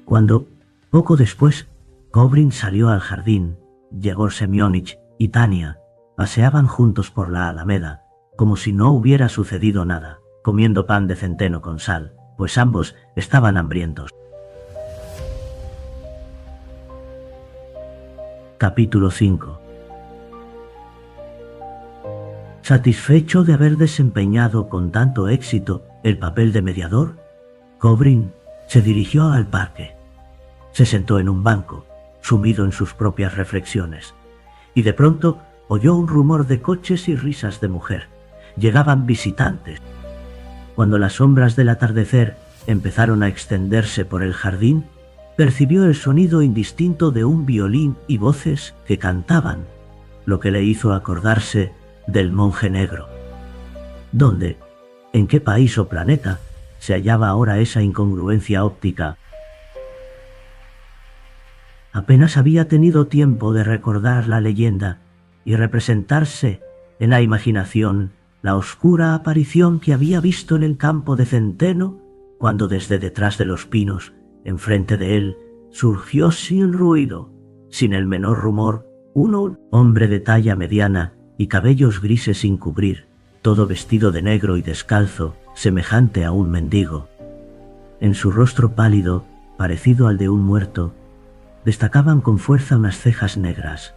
Speaker 2: Cuando, poco después, Kobrin salió al jardín, Yegor Semyonich y Tania paseaban juntos por la alameda, como si no hubiera sucedido nada, comiendo pan de centeno con sal, pues ambos estaban hambrientos. Capítulo 5. Satisfecho de haber desempeñado con tanto éxito el papel de mediador, Kobrin se dirigió al parque. Se sentó en un banco, sumido en sus propias reflexiones, y de pronto oyó un rumor de coches y risas de mujer. Llegaban visitantes. Cuando las sombras del atardecer empezaron a extenderse por el jardín, percibió el sonido indistinto de un violín y voces que cantaban, lo que le hizo acordarse del monje negro. ¿Dónde, en qué país o planeta se hallaba ahora esa incongruencia óptica? Apenas había tenido tiempo de recordar la leyenda y representarse en la imaginación, la oscura aparición que había visto en el campo de centeno, cuando desde detrás de los pinos, enfrente de él, surgió sin ruido, sin el menor rumor, un hombre de talla mediana y cabellos grises sin cubrir, todo vestido de negro y descalzo, semejante a un mendigo. En su rostro pálido, parecido al de un muerto, destacaban con fuerza unas cejas negras.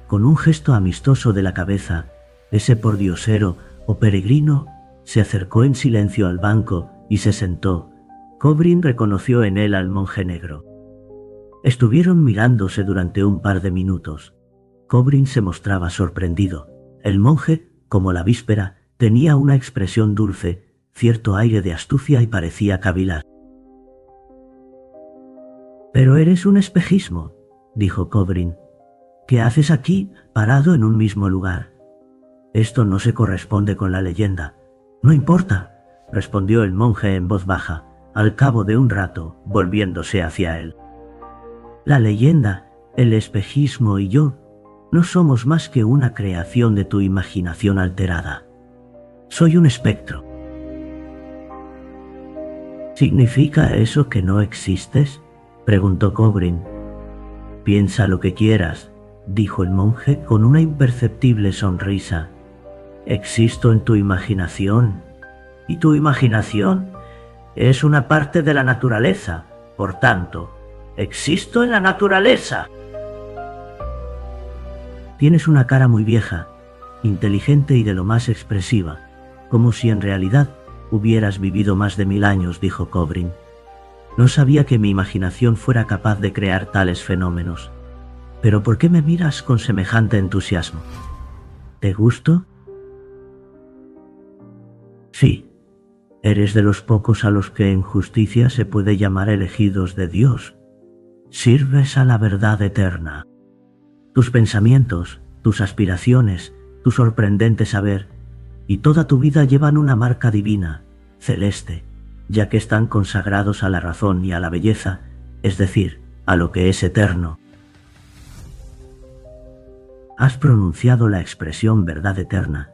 Speaker 2: Con un gesto amistoso de la cabeza, ese pordiosero o peregrino se acercó en silencio al banco y se sentó. Kobrin reconoció en él al monje negro. Estuvieron mirándose durante un par de minutos. Kobrin se mostraba sorprendido. El monje, como la víspera, tenía una expresión dulce, cierto aire de astucia y parecía cavilar. «Pero eres un espejismo», dijo Kobrin. «¿Qué haces aquí, parado en un mismo lugar? Esto no se corresponde con la leyenda». «No importa», respondió el monje en voz baja, al cabo de un rato, volviéndose hacia él. «La leyenda, el espejismo y yo no somos más que una creación de tu imaginación alterada. Soy un espectro». «¿Significa eso que no existes?», preguntó Kobrin. «Piensa lo que quieras», dijo el monje con una imperceptible sonrisa. «Existo en tu imaginación, y tu imaginación es una parte de la naturaleza. Por tanto, existo en la naturaleza». «Tienes una cara muy vieja, inteligente y de lo más expresiva, como si en realidad hubieras vivido más de 1000 años», dijo Kobrin. «No sabía que mi imaginación fuera capaz de crear tales fenómenos. Pero ¿por qué me miras con semejante entusiasmo? ¿Te gusto?» «Sí, eres de los pocos a los que en justicia se puede llamar elegidos de Dios. Sirves a la verdad eterna. Tus pensamientos, tus aspiraciones, tu sorprendente saber y toda tu vida llevan una marca divina, celeste, ya que están consagrados a la razón y a la belleza, es decir, a lo que es eterno». «Has pronunciado la expresión verdad eterna,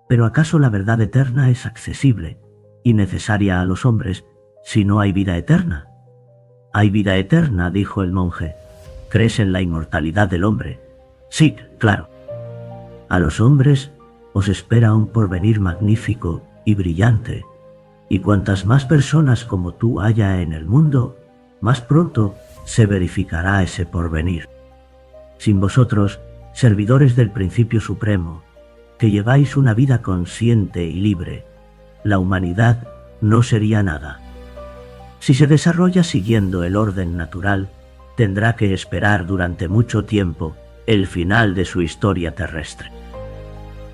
Speaker 2: pero ¿acaso la verdad eterna es accesible y necesaria a los hombres si no hay vida eterna?» «Hay vida eterna», dijo el monje. «¿Crees en la inmortalidad del hombre?» «Sí, claro. A los hombres os espera un porvenir magnífico y brillante, y cuantas más personas como tú haya en el mundo, más pronto se verificará ese porvenir. Sin vosotros, servidores del principio supremo, que lleváis una vida consciente y libre, la humanidad no sería nada. Si se desarrolla siguiendo el orden natural, tendrá que esperar durante mucho tiempo el final de su historia terrestre.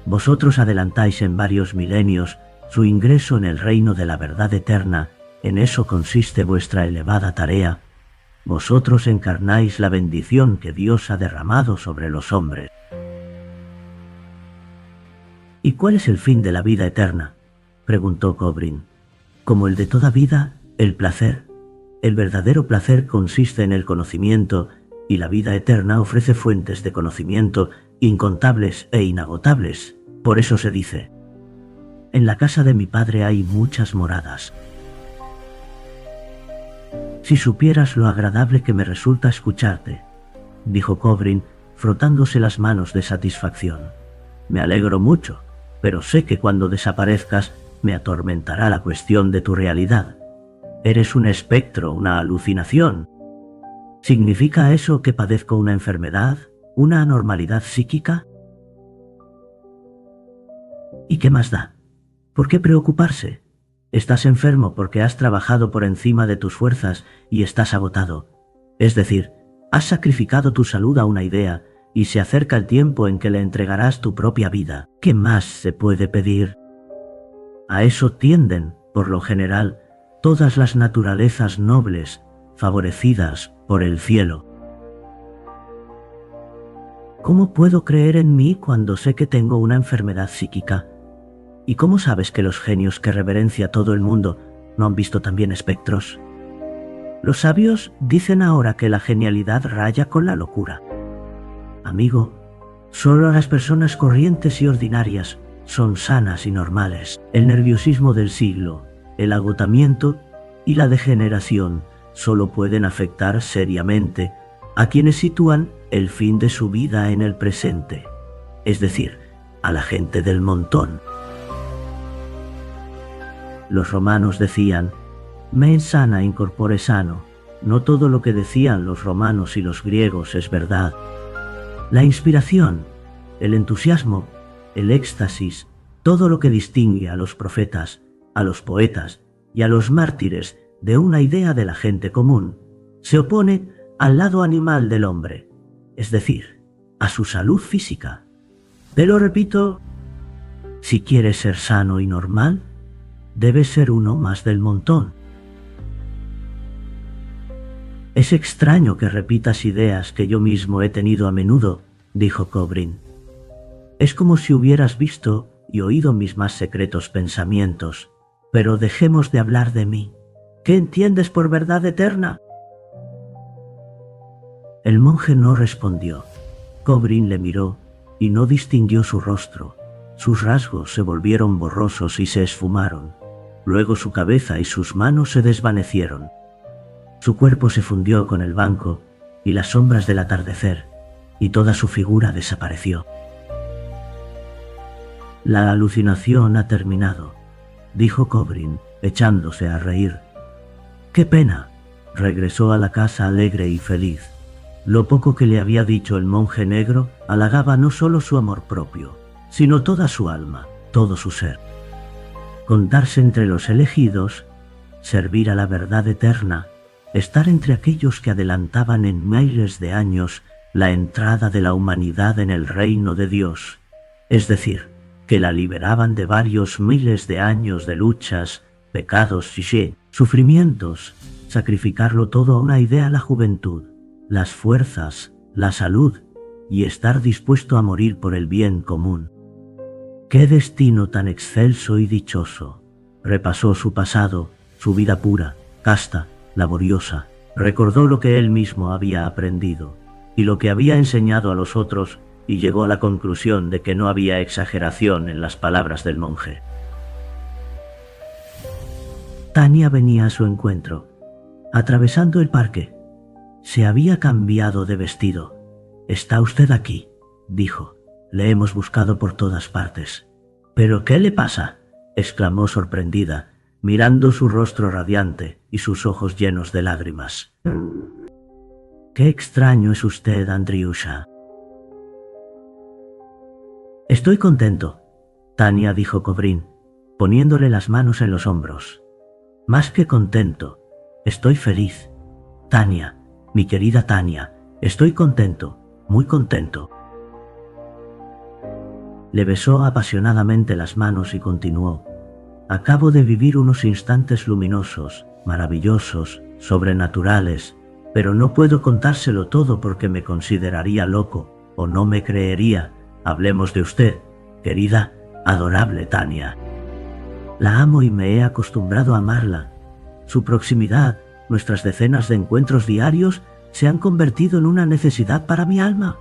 Speaker 2: Vosotros adelantáis en varios milenios su ingreso en el reino de la verdad eterna, en eso consiste vuestra elevada tarea. Vosotros encarnáis la bendición que Dios ha derramado sobre los hombres». «¿Y cuál es el fin de la vida eterna?», preguntó Kobrin. «Como el de toda vida, el placer. El verdadero placer consiste en el conocimiento, y la vida eterna ofrece fuentes de conocimiento incontables e inagotables. Por eso se dice: en la casa de mi padre hay muchas moradas». «Si supieras lo agradable que me resulta escucharte», dijo Kobrin, frotándose las manos de satisfacción. «Me alegro mucho, pero sé que cuando desaparezcas me atormentará la cuestión de tu realidad. Eres un espectro, una alucinación. ¿Significa eso que padezco una enfermedad, una anormalidad psíquica? ¿Y qué más da? ¿Por qué preocuparse? Estás enfermo porque has trabajado por encima de tus fuerzas y estás agotado. Es decir, has sacrificado tu salud a una idea y se acerca el tiempo en que le entregarás tu propia vida. ¿Qué más se puede pedir? A eso tienden, por lo general, todas las naturalezas nobles, favorecidas por el cielo. ¿Cómo puedo creer en mí cuando sé que tengo una enfermedad psíquica? ¿Y cómo sabes que los genios que reverencia todo el mundo no han visto también espectros? Los sabios dicen ahora que la genialidad raya con la locura. Amigo, Solo las personas corrientes y ordinarias son sanas y normales. El nerviosismo del siglo, el agotamiento y la degeneración solo pueden afectar seriamente a quienes sitúan el fin de su vida en el presente, es decir, a la gente del montón. Los romanos decían, mens sana in corpore sano. No todo lo que decían los romanos y los griegos es verdad. La inspiración, el entusiasmo, el éxtasis, todo lo que distingue a los profetas, a los poetas y a los mártires de una idea de la gente común, se opone al lado animal del hombre, es decir, a su salud física. Te lo repito, si quieres ser sano y normal, debes ser uno más del montón. Es extraño que repitas ideas que yo mismo he tenido a menudo, dijo Kobrin. Es como si hubieras visto y oído mis más secretos pensamientos. Pero dejemos de hablar de mí. ¿Qué entiendes por verdad eterna? El monje no respondió. Kobrin le miró y no distinguió su rostro. Sus rasgos se volvieron borrosos y se esfumaron. Luego su cabeza y sus manos se desvanecieron. Su cuerpo se fundió con el banco y las sombras del atardecer, y toda su figura desapareció. La alucinación ha terminado, dijo Kobrin, echándose a reír. ¡Qué pena! Regresó a la casa alegre y feliz. Lo poco que le había dicho el monje negro halagaba no solo su amor propio, sino toda su alma, todo su ser. Contarse entre los elegidos, servir a la verdad eterna, estar entre aquellos que adelantaban en miles de años la entrada de la humanidad en el reino de Dios, es decir, que la liberaban de varios miles de años de luchas, pecados y sufrimientos, sacrificarlo todo a una idea: la juventud, las fuerzas, la salud y estar dispuesto a morir por el bien común. ¡Qué destino tan excelso y dichoso! Repasó su pasado, su vida pura, casta, laboriosa, recordó lo que él mismo había aprendido y lo que había enseñado a los otros, y llegó a la conclusión de que no había exageración en las palabras del monje. Tania venía a su encuentro, atravesando el parque. Se había cambiado de vestido. «¿Está usted aquí?», dijo. «Le hemos buscado por todas partes». «¿Pero qué le pasa?», exclamó sorprendida, mirando su rostro radiante y sus ojos llenos de lágrimas. «Qué extraño es usted, Andriusha». «Estoy contento», Tania dijo Kobrin, poniéndole las manos en los hombros. «Más que contento, estoy feliz. Tania, mi querida Tania, estoy contento, muy contento». Le besó apasionadamente las manos y continuó. «Acabo de vivir unos instantes luminosos, maravillosos, sobrenaturales, pero no puedo contárselo todo porque me consideraría loco o no me creería. Hablemos de usted, querida, adorable Tania. La amo y me he acostumbrado a amarla. Su proximidad, nuestras decenas de encuentros diarios, se han convertido en una necesidad para mi alma.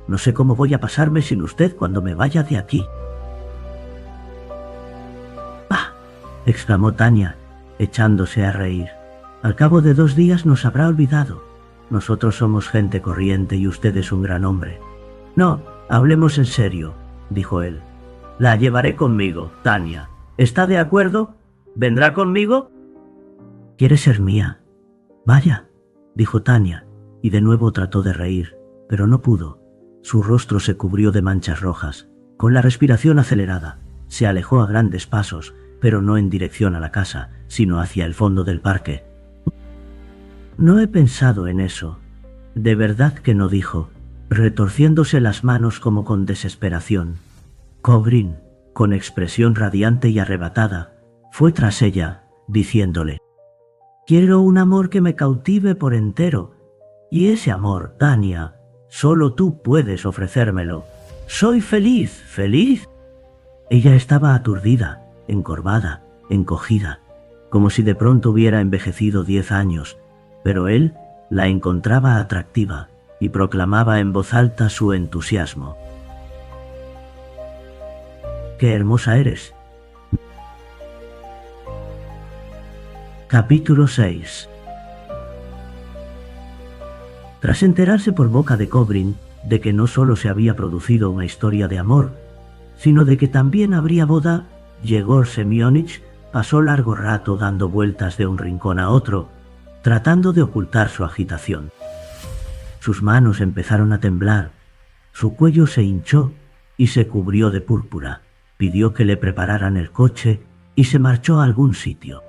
Speaker 2: No sé cómo voy a pasarme sin usted cuando me vaya de aquí». «¡Ah!», exclamó Tania, echándose a reír. «Al cabo de 2 días nos habrá olvidado. Nosotros somos gente corriente y usted es un gran hombre». «No, hablemos en serio», dijo él. «La llevaré conmigo, Tania. ¿Está de acuerdo? ¿Vendrá conmigo?» «¿Quiere ser mía?» «Vaya», dijo Tania, y de nuevo trató de reír, pero no pudo. Su rostro se cubrió de manchas rojas. Con la respiración acelerada, se alejó a grandes pasos, pero no en dirección a la casa, sino hacia el fondo del parque. «No he pensado en eso. De verdad que no», dijo, retorciéndose las manos como con desesperación. Kobrin, con expresión radiante y arrebatada, fue tras ella, diciéndole: «Quiero un amor que me cautive por entero, y ese amor, Tania, solo tú puedes ofrecérmelo. Soy feliz, feliz». Ella estaba aturdida, encorvada, encogida, como si de pronto hubiera envejecido 10 años, pero él la encontraba atractiva y proclamaba en voz alta su entusiasmo. qué hermosa eres. Capítulo 6. Tras enterarse por boca de Kobrin de que no solo se había producido una historia de amor, sino de que también habría boda, Yegor Semyonich pasó largo rato dando vueltas de un rincón a otro, tratando de ocultar su agitación. Sus manos empezaron a temblar, su cuello se hinchó y se cubrió de púrpura. Pidió que le prepararan el coche y se marchó a algún sitio.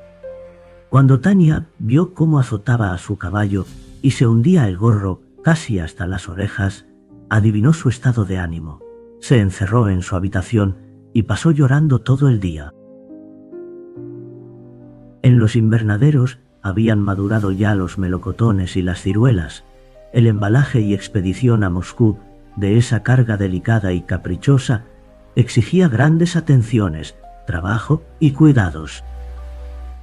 Speaker 2: Cuando Tania vio cómo azotaba a su caballo y se hundía el gorro casi hasta las orejas, adivinó su estado de ánimo. Se encerró en su habitación y pasó llorando todo el día. En los invernaderos habían madurado ya los melocotones y las ciruelas. El embalaje y expedición a Moscú de esa carga delicada y caprichosa exigía grandes atenciones, trabajo y cuidados.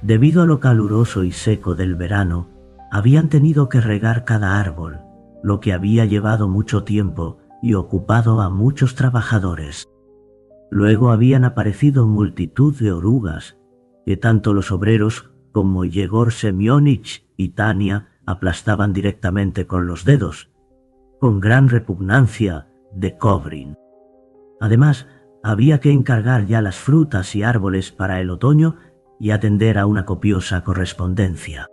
Speaker 2: Debido a lo caluroso y seco del verano, habían tenido que regar cada árbol, lo que había llevado mucho tiempo y ocupado a muchos trabajadores. Luego habían aparecido multitud de orugas, que tanto los obreros como Yegor Semyonich y Tania aplastaban directamente con los dedos, con gran repugnancia de Kobrin. Además, había que encargar ya las frutas y árboles para el otoño y atender a una copiosa correspondencia.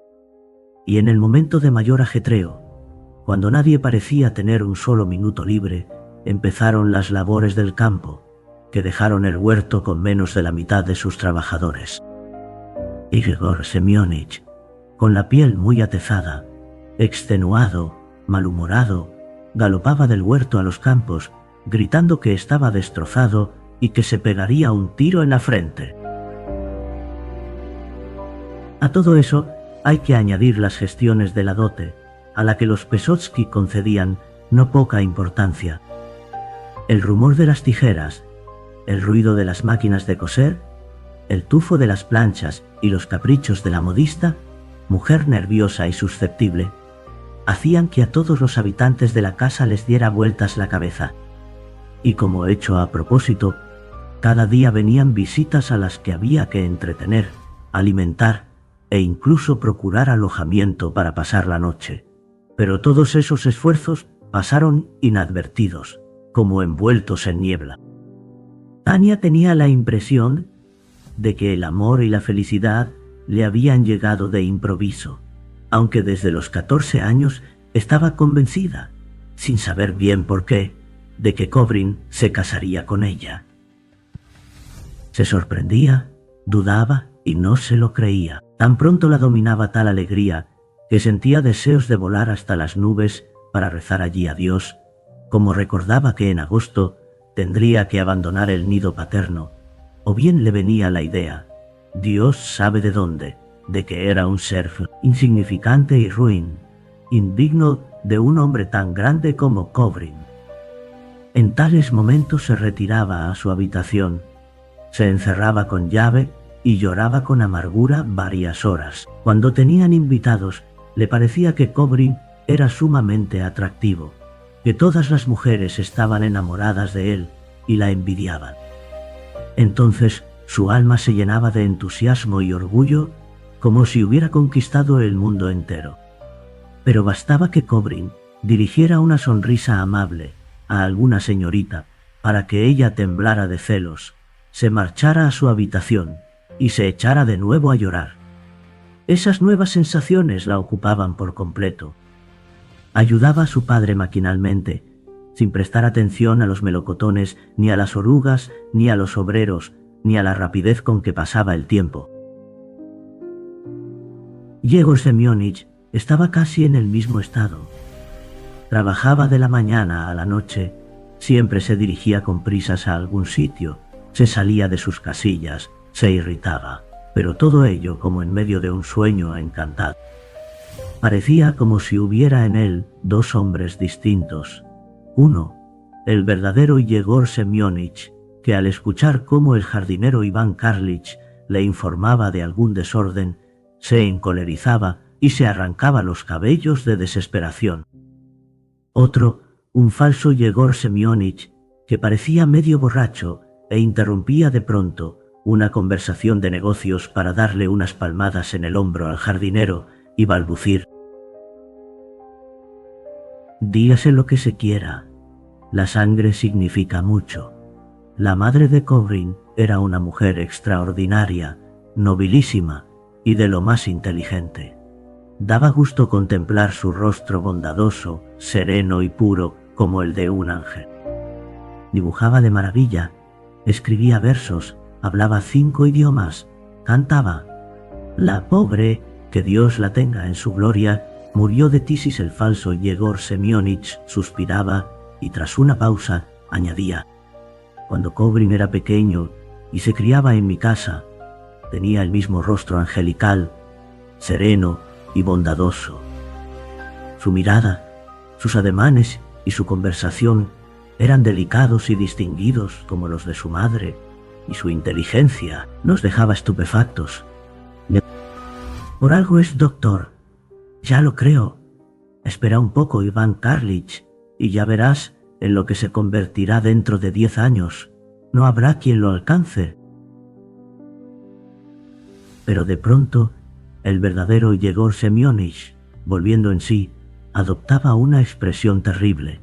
Speaker 2: Y en el momento de mayor ajetreo, cuando nadie parecía tener un solo minuto libre, empezaron las labores del campo, que dejaron el huerto con menos de la mitad de sus trabajadores. Y Yegor Semyonich, con la piel muy atezada, extenuado, malhumorado, galopaba del huerto a los campos, gritando que estaba destrozado y que se pegaría un tiro en la frente. A todo eso hay que añadir las gestiones de la dote, a la que los Pesotsky concedían no poca importancia. El rumor de las tijeras, el ruido de las máquinas de coser, el tufo de las planchas y los caprichos de la modista, mujer nerviosa y susceptible, hacían que a todos los habitantes de la casa les diera vueltas la cabeza. Y como hecho a propósito, cada día venían visitas a las que había que entretener, alimentar e incluso procurar alojamiento para pasar la noche. Pero todos esos esfuerzos pasaron inadvertidos, como envueltos en niebla. Tania tenía la impresión de que el amor y la felicidad le habían llegado de improviso, aunque desde los 14 años estaba convencida, sin saber bien por qué, de que Kobrin se casaría con ella. Se sorprendía, dudaba y no se lo creía. Tan pronto la dominaba tal alegría que sentía deseos de volar hasta las nubes para rezar allí a Dios, como recordaba que en agosto tendría que abandonar el nido paterno, o bien le venía la idea, Dios sabe de dónde, de que era un ser insignificante y ruin, indigno de un hombre tan grande como Kobrin. En tales momentos se retiraba a su habitación, se encerraba con llave y lloraba con amargura varias horas. Cuando tenían invitados, le parecía que Kobrin era sumamente atractivo, que todas las mujeres estaban enamoradas de él y la envidiaban. Entonces su alma se llenaba de entusiasmo y orgullo, como si hubiera conquistado el mundo entero. Pero bastaba que Kobrin dirigiera una sonrisa amable a alguna señorita para que ella temblara de celos, se marchara a su habitación y se echara de nuevo a llorar. Esas nuevas sensaciones la ocupaban por completo. Ayudaba a su padre maquinalmente, sin prestar atención a los melocotones, ni a las orugas, ni a los obreros, ni a la rapidez con que pasaba el tiempo. Yegor Semyonich estaba casi en el mismo estado. Trabajaba de la mañana a la noche, siempre se dirigía con prisas a algún sitio, se salía de sus casillas, se irritaba, pero todo ello como en medio de un sueño encantado. Parecía como si hubiera en él dos hombres distintos. Uno, el verdadero Yegor Semyonich, que al escuchar cómo el jardinero Iván Karlich le informaba de algún desorden, se encolerizaba y se arrancaba los cabellos de desesperación. Otro, un falso Yegor Semyonich, que parecía medio borracho e e interrumpía de pronto una conversación de negocios para darle unas palmadas en el hombro al jardinero y balbucir: «Dígase lo que se quiera, la sangre significa mucho». La madre de Cobrin era una mujer extraordinaria, nobilísima y de lo más inteligente. Daba gusto contemplar su rostro bondadoso, sereno y puro como el de un ángel. Dibujaba de maravilla, escribía versos, hablaba 5 idiomas, cantaba. La pobre, que Dios la tenga en su gloria, murió de tisis el falso Yegor Semyonich, suspiraba y tras una pausa añadía: «Cuando Cobrin era pequeño y se criaba en mi casa, tenía el mismo rostro angelical, sereno y bondadoso. Su mirada, sus ademanes y su conversación eran delicados y distinguidos como los de su madre, y su inteligencia nos dejaba estupefactos. Por algo es doctor. Ya lo creo. Espera un poco, Iván Karlich, y ya verás en lo que se convertirá dentro de 10 años. No habrá quien lo alcance». Pero de pronto, el verdadero Yegor Semyonich, volviendo en sí, adoptaba una expresión terrible.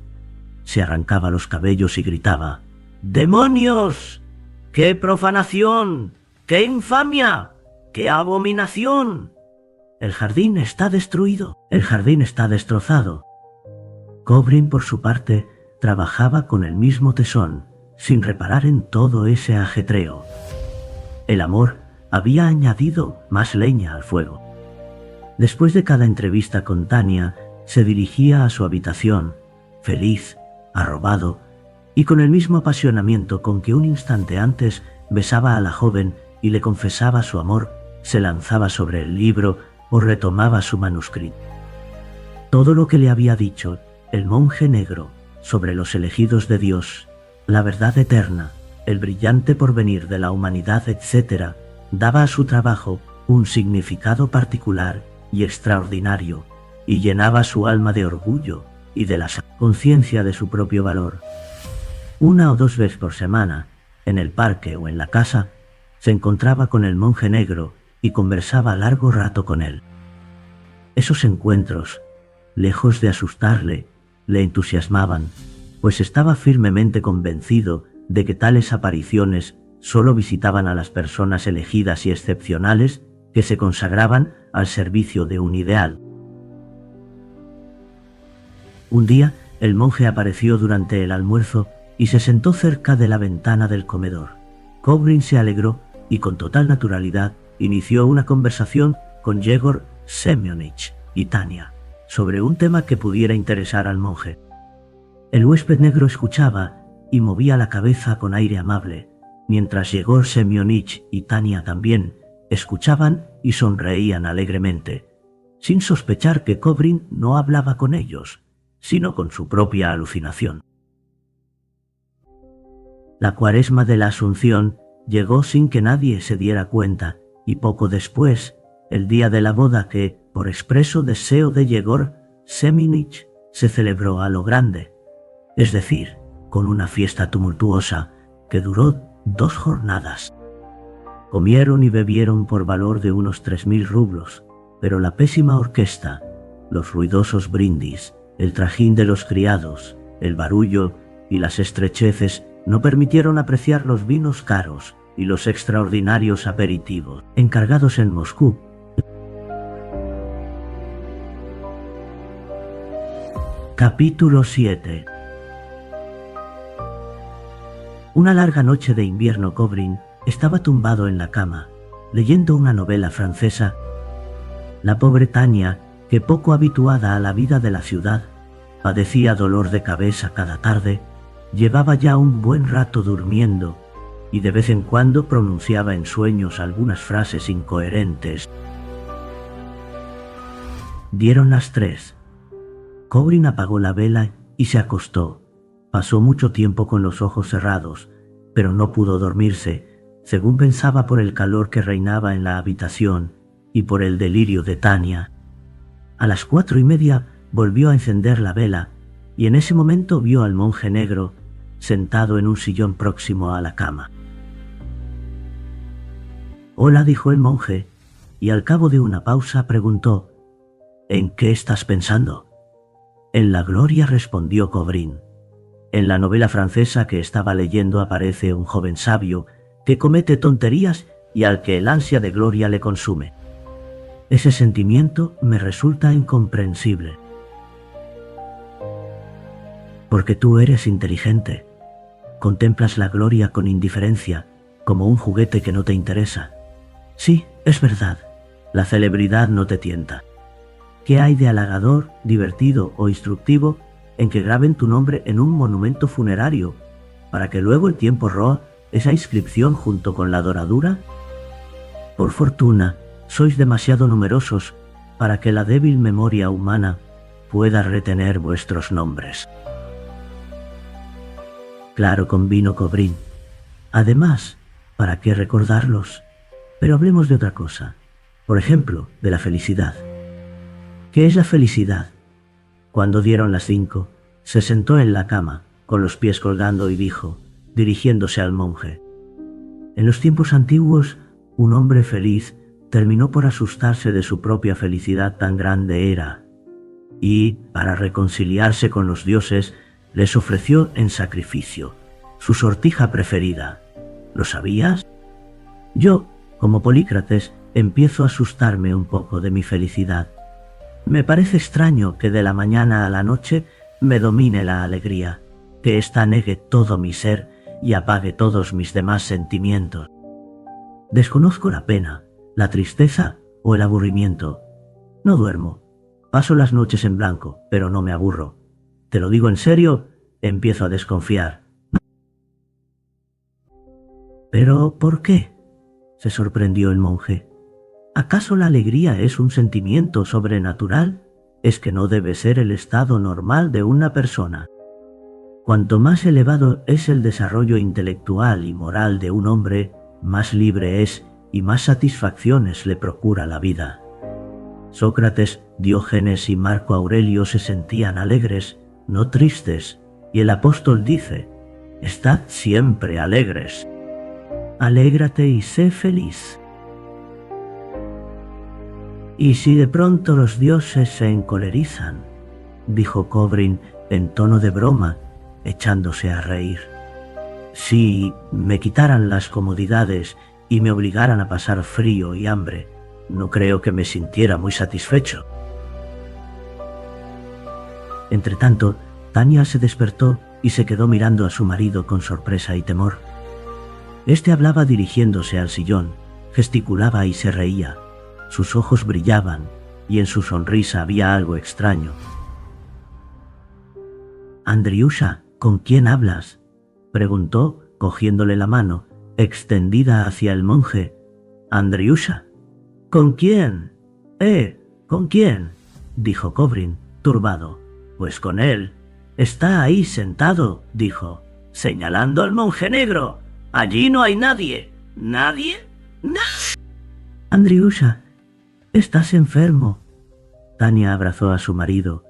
Speaker 2: Se arrancaba los cabellos y gritaba: «¡Demonios! ¡Qué profanación! ¡Qué infamia! ¡Qué abominación! El jardín está destruido, el jardín está destrozado». Cobrin, por su parte, trabajaba con el mismo tesón, sin reparar en todo ese ajetreo. El amor había añadido más leña al fuego. Después de cada entrevista con Tania, se dirigía a su habitación, feliz, arrobado, y con el mismo apasionamiento con que un instante antes besaba a la joven y le confesaba su amor, se lanzaba sobre el libro o retomaba su manuscrito. Todo lo que le había dicho el monje negro sobre los elegidos de Dios, la verdad eterna, el brillante porvenir de la humanidad, etc., daba a su trabajo un significado particular y extraordinario, y llenaba su alma de orgullo y de la conciencia de su propio valor. 1 o 2 veces por semana, en el parque o en la casa, se encontraba con el monje negro y conversaba largo rato con él. Esos encuentros, lejos de asustarle, le entusiasmaban, pues estaba firmemente convencido de que tales apariciones solo visitaban a las personas elegidas y excepcionales que se consagraban al servicio de un ideal. Un día, el monje apareció durante el almuerzo y se sentó cerca de la ventana del comedor. Cobrin se alegró y con total naturalidad inició una conversación con Yegor Semyonich y Tania sobre un tema que pudiera interesar al monje. El huésped negro escuchaba y movía la cabeza con aire amable, mientras Yegor Semyonich y Tania también escuchaban y sonreían alegremente, sin sospechar que Cobrin no hablaba con ellos, sino con su propia alucinación. La cuaresma de la Asunción llegó sin que nadie se diera cuenta, y poco después, el día de la boda que, por expreso deseo de Yegor Semyonich, se celebró a lo grande, es decir, con una fiesta tumultuosa que duró 2 jornadas. Comieron y bebieron por valor de unos 3.000 rublos, pero la pésima orquesta, los ruidosos brindis, el trajín de los criados, el barullo y las estrecheces no permitieron apreciar los vinos caros y los extraordinarios aperitivos encargados en Moscú. Capítulo 7. Una larga noche de invierno, Cobrin estaba tumbado en la cama, leyendo una novela francesa. La pobre Tania, que poco habituada a la vida de la ciudad, padecía dolor de cabeza cada tarde, llevaba ya un buen rato durmiendo y de vez en cuando pronunciaba en sueños algunas frases incoherentes. Dieron las 3. Cobrin apagó la vela y se acostó. Pasó mucho tiempo con los ojos cerrados, pero no pudo dormirse, según pensaba por el calor que reinaba en la habitación y por el delirio de Tania. A las 4:30 volvió a encender la vela y en ese momento vio al monje negro sentado en un sillón próximo a la cama. Hola, dijo el monje, y al cabo de una pausa preguntó: ¿En qué estás pensando? En la gloria, respondió Cobrin. En la novela francesa que estaba leyendo aparece un joven sabio que comete tonterías y al que el ansia de gloria le consume. Ese sentimiento me resulta incomprensible. Porque tú eres inteligente. Contemplas la gloria con indiferencia, como un juguete que no te interesa. Sí, es verdad, la celebridad no te tienta. ¿Qué hay de halagador, divertido o instructivo en que graben tu nombre en un monumento funerario, para que luego el tiempo roa esa inscripción junto con la doradura? Por fortuna, sois demasiado numerosos para que la débil memoria humana pueda retener vuestros nombres. Claro, convino Cobrin. Además, ¿para qué recordarlos? Pero hablemos de otra cosa. Por ejemplo, de la felicidad. ¿Qué es la felicidad? Cuando dieron las 5, se sentó en la cama, con los pies colgando, y dijo, dirigiéndose al monje: en los tiempos antiguos, un hombre feliz terminó por asustarse de su propia felicidad tan grande era, y, para reconciliarse con los dioses, les ofreció en sacrificio su sortija preferida. ¿Lo sabías? Yo, como Polícrates, empiezo a asustarme un poco de mi felicidad. Me parece extraño que de la mañana a la noche me domine la alegría, que ésta negue todo mi ser y apague todos mis demás sentimientos. Desconozco la pena, la tristeza o el aburrimiento. No duermo. Paso las noches en blanco, pero no me aburro. Te lo digo en serio, empiezo a desconfiar. ¿Pero por qué?, se sorprendió el monje. ¿Acaso la alegría es un sentimiento sobrenatural? Es que no debe ser el estado normal de una persona. Cuanto más elevado es el desarrollo intelectual y moral de un hombre, más libre es y más satisfacciones le procura la vida. Sócrates, Diógenes y Marco Aurelio se sentían alegres, no tristes, y el apóstol dice: estad siempre alegres. Alégrate y sé feliz. ¿Y si de pronto los dioses se encolerizan?, dijo Cobrin en tono de broma, echándose a reír. Si me quitaran las comodidades y me obligaran a pasar frío y hambre, no creo que me sintiera muy satisfecho. Entretanto, Tania se despertó y se quedó mirando a su marido con sorpresa y temor. Este hablaba dirigiéndose al sillón, gesticulaba y se reía. Sus ojos brillaban y en su sonrisa había algo extraño. «Andriusha, ¿con quién hablas?», preguntó, cogiéndole la mano, extendida hacia el monje. «Andriusha». «¿Con quién? ¿Con quién?», dijo Cobrin, turbado. «Pues con él. Está ahí sentado», dijo, señalando al monje negro. «Allí no hay nadie». «¿Nadie? ¡Nadie!». «Andriusha, estás enfermo». Tania abrazó a su marido,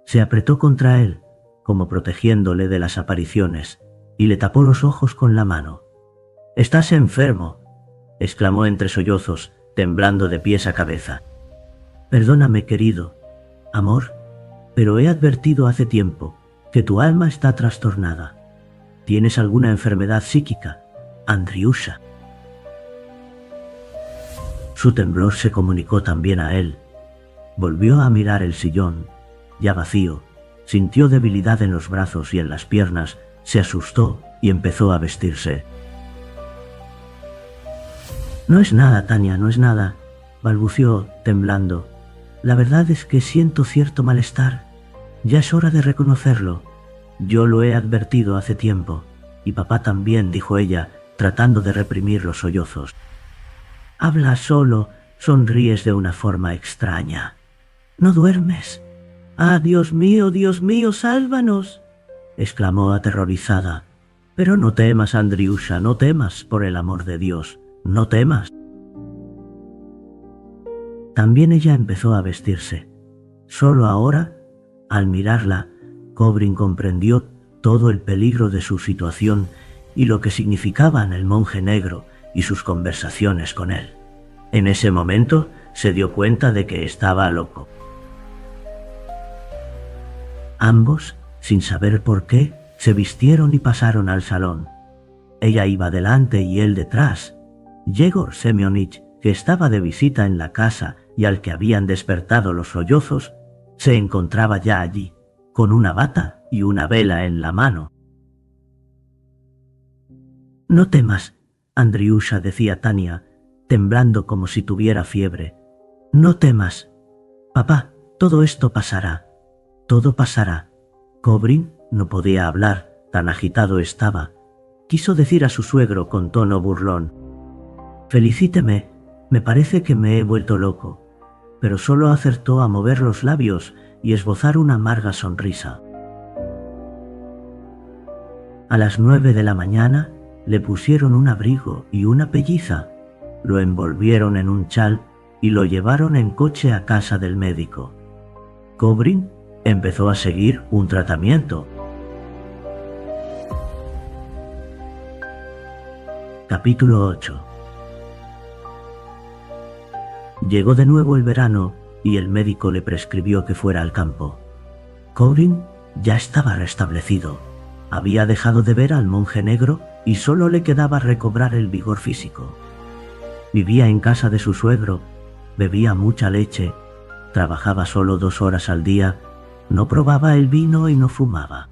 Speaker 2: se apretó contra él, como protegiéndole de las apariciones, y le tapó los ojos con la mano. «Estás enfermo», exclamó entre sollozos, temblando de pies a cabeza. «Perdóname, querido, amor, pero he advertido hace tiempo que tu alma está trastornada. ¿Tienes alguna enfermedad psíquica, Andriusha?». Su temblor se comunicó también a él. Volvió a mirar el sillón, ya vacío, sintió debilidad en los brazos y en las piernas, se asustó y empezó a vestirse. «No es nada, Tania, no es nada», balbució, temblando. «La verdad es que siento cierto malestar. Ya es hora de reconocerlo. Yo lo he advertido hace tiempo, y papá también», dijo ella, tratando de reprimir los sollozos. «Hablas solo, sonríes de una forma extraña. ¿No duermes?». «¡Ah, Dios mío, sálvanos!», exclamó aterrorizada. «Pero no temas, Andriusha, no temas, por el amor de Dios, no temas». También ella empezó a vestirse. Solo ahora, al mirarla, Cobrin comprendió todo el peligro de su situación y lo que significaban el monje negro y sus conversaciones con él. En ese momento se dio cuenta de que estaba loco. Ambos, sin saber por qué, se vistieron y pasaron al salón. Ella iba delante y él detrás. Yegor Semyonich, que estaba de visita en la casa y al que habían despertado los sollozos, se encontraba ya allí, con una bata y una vela en la mano. «No temas», Andriusha decía Tania, temblando como si tuviera fiebre. «No temas. Papá, todo esto pasará. Todo pasará». Kobrin no podía hablar, tan agitado estaba. Quiso decir a su suegro con tono burlón: «Felicíteme, me parece que me he vuelto loco», pero solo acertó a mover los labios y esbozar una amarga sonrisa. A las 9 de la mañana le pusieron un abrigo y una pelliza, lo envolvieron en un chal y lo llevaron en coche a casa del médico. Kobrin empezó a seguir un tratamiento. Capítulo 8. Llegó de nuevo el verano y el médico le prescribió que fuera al campo. Kobrin ya estaba restablecido. Había dejado de ver al monje negro y solo le quedaba recobrar el vigor físico. Vivía en casa de su suegro, bebía mucha leche, trabajaba solo 2 horas al día, no probaba el vino y no fumaba.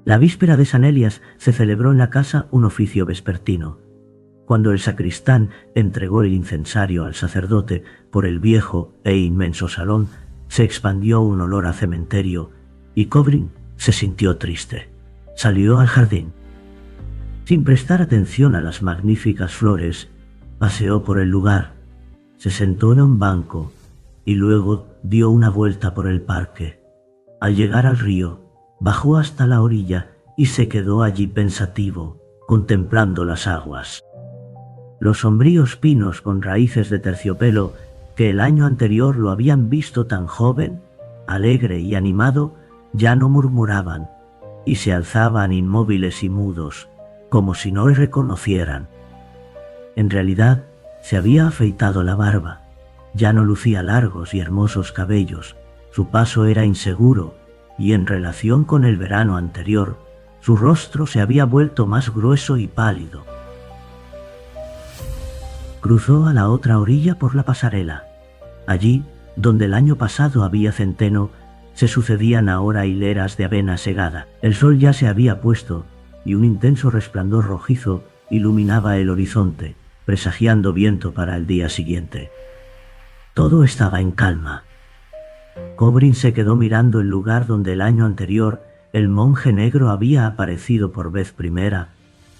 Speaker 2: La víspera de San Elias se celebró en la casa un oficio vespertino. Cuando el sacristán entregó el incensario al sacerdote por el viejo e inmenso salón, se expandió un olor a cementerio y Kobrin se sintió triste. Salió al jardín. Sin prestar atención a las magníficas flores, paseó por el lugar, se sentó en un banco y luego dio una vuelta por el parque. Al llegar al río, bajó hasta la orilla y se quedó allí pensativo, contemplando las aguas. Los sombríos pinos con raíces de terciopelo, que el año anterior lo habían visto tan joven, alegre y animado, ya no murmuraban y se alzaban inmóviles y mudos, como si no le reconocieran. En realidad, se había afeitado la barba, ya no lucía largos y hermosos cabellos, su paso era inseguro y en relación con el verano anterior, su rostro se había vuelto más grueso y pálido. Cruzó a la otra orilla por la pasarela. Allí, donde el año pasado había centeno, se sucedían ahora hileras de avena segada. El sol ya se había puesto y un intenso resplandor rojizo iluminaba el horizonte, presagiando viento para el día siguiente. Todo estaba en calma. Kobrin se quedó mirando el lugar donde el año anterior el monje negro había aparecido por vez primera,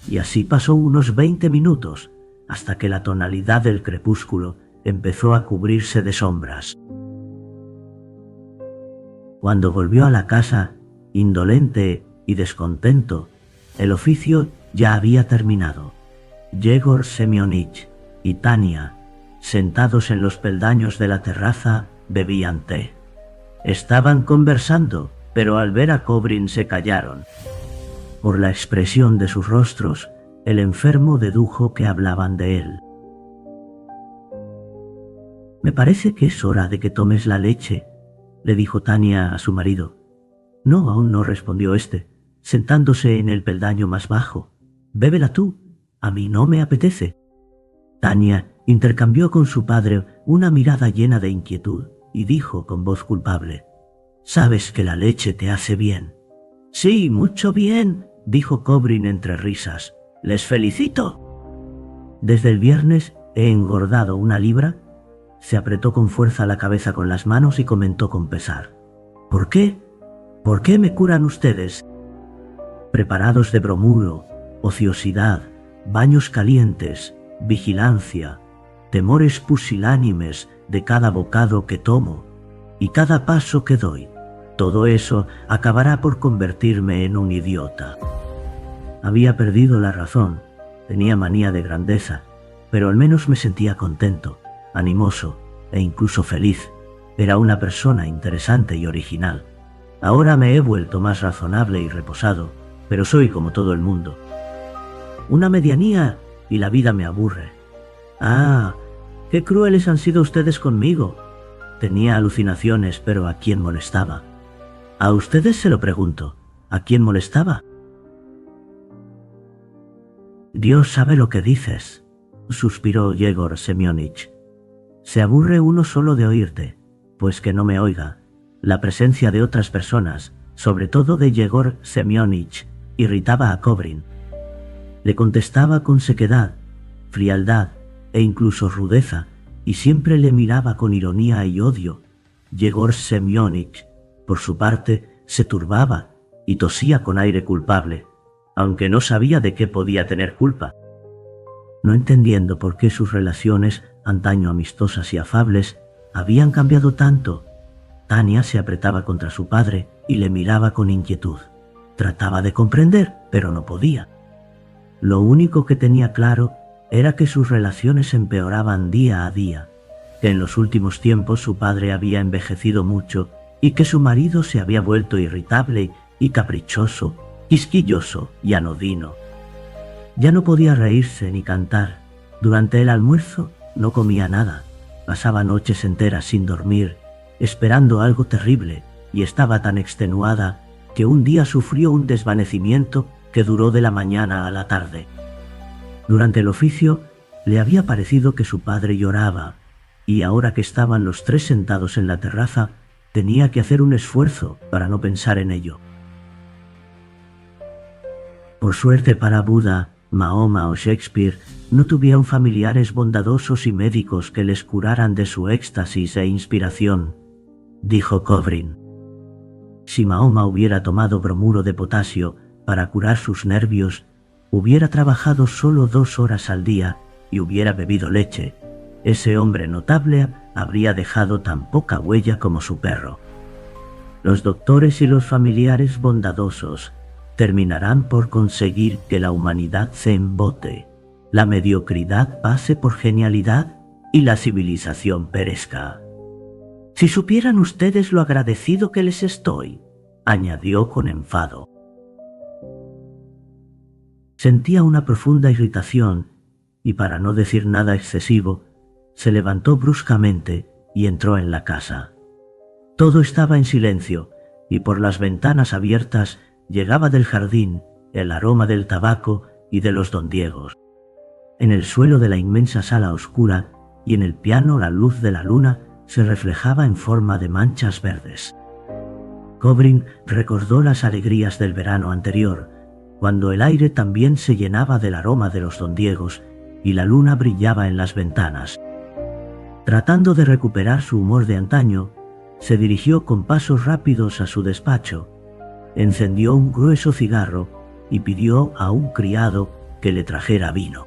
Speaker 2: y así pasó unos 20 minutos, hasta que la tonalidad del crepúsculo empezó a cubrirse de sombras. Cuando volvió a la casa, indolente y descontento, el oficio ya había terminado. Yegor Semyonich y Tania, sentados en los peldaños de la terraza, bebían té. Estaban conversando, pero al ver a Kobrin se callaron. Por la expresión de sus rostros, el enfermo dedujo que hablaban de él. «Me parece que es hora de que tomes la leche», le dijo Tania a su marido. «No, aún no», respondió éste, sentándose en el peldaño más bajo. «Bébela tú, a mí no me apetece». Tania intercambió con su padre una mirada llena de inquietud y dijo con voz culpable: «¿Sabes que la leche te hace bien?» «Sí, mucho bien», dijo Kobrin entre risas. «Les felicito». «Desde el viernes he engordado 1 libra». Se apretó con fuerza la cabeza con las manos y comentó con pesar: «¿Por qué? ¿Por qué me curan ustedes? Preparados de bromuro, ociosidad, baños calientes, vigilancia, temores pusilánimes de cada bocado que tomo y cada paso que doy. Todo eso acabará por convertirme en un idiota». Había perdido la razón, tenía manía de grandeza, pero al menos me sentía contento, animoso e incluso feliz. Era una persona interesante y original. Ahora me he vuelto más razonable y reposado, pero soy como todo el mundo. Una medianía y la vida me aburre. Ah, qué crueles han sido ustedes conmigo. Tenía alucinaciones, pero ¿a quién molestaba? A ustedes se lo pregunto, ¿a quién molestaba? Dios sabe lo que dices, suspiró Yegor Semyonich. Se aburre uno solo de oírte, pues que no me oiga. La presencia de otras personas, sobre todo de Yegor Semyonich, irritaba a Kobrin. Le contestaba con sequedad, frialdad e incluso rudeza, y siempre le miraba con ironía y odio. Yegor Semyonich, por su parte, se turbaba y tosía con aire culpable, aunque no sabía de qué podía tener culpa. No entendiendo por qué sus relaciones, antaño amistosas y afables, habían cambiado tanto, Tania se apretaba contra su padre y le miraba con inquietud. Trataba de comprender, pero no podía. Lo único que tenía claro era que sus relaciones empeoraban día a día, que en los últimos tiempos su padre había envejecido mucho y que su marido se había vuelto irritable y caprichoso, quisquilloso y anodino. Ya no podía reírse ni cantar. Durante el almuerzo no comía nada. Pasaba noches enteras sin dormir, esperando algo terrible, y estaba tan extenuada que un día sufrió un desvanecimiento que duró de la mañana a la tarde. Durante el oficio le había parecido que su padre lloraba, y ahora que estaban los tres sentados en la terraza, tenía que hacer un esfuerzo para no pensar en ello. Por suerte para Buda, Mahoma o Shakespeare, no tuvieron familiares bondadosos y médicos que les curaran de su éxtasis e inspiración, dijo Kobrin. Si Mahoma hubiera tomado bromuro de potasio para curar sus nervios, hubiera trabajado solo 2 horas al día y hubiera bebido leche, ese hombre notable habría dejado tan poca huella como su perro. Los doctores y los familiares bondadosos terminarán por conseguir que la humanidad se embote, la mediocridad pase por genialidad y la civilización perezca. Si supieran ustedes lo agradecido que les estoy, añadió con enfado. Sentía una profunda irritación y, para no decir nada excesivo, se levantó bruscamente y entró en la casa. Todo estaba en silencio y por las ventanas abiertas llegaba del jardín el aroma del tabaco y de los dondiegos. En el suelo de la inmensa sala oscura y en el piano la luz de la luna se reflejaba en forma de manchas verdes. Kobrin recordó las alegrías del verano anterior, cuando el aire también se llenaba del aroma de los dondiegos y la luna brillaba en las ventanas. Tratando de recuperar su humor de antaño, se dirigió con pasos rápidos a su despacho, encendió un grueso cigarro y pidió a un criado que le trajera vino.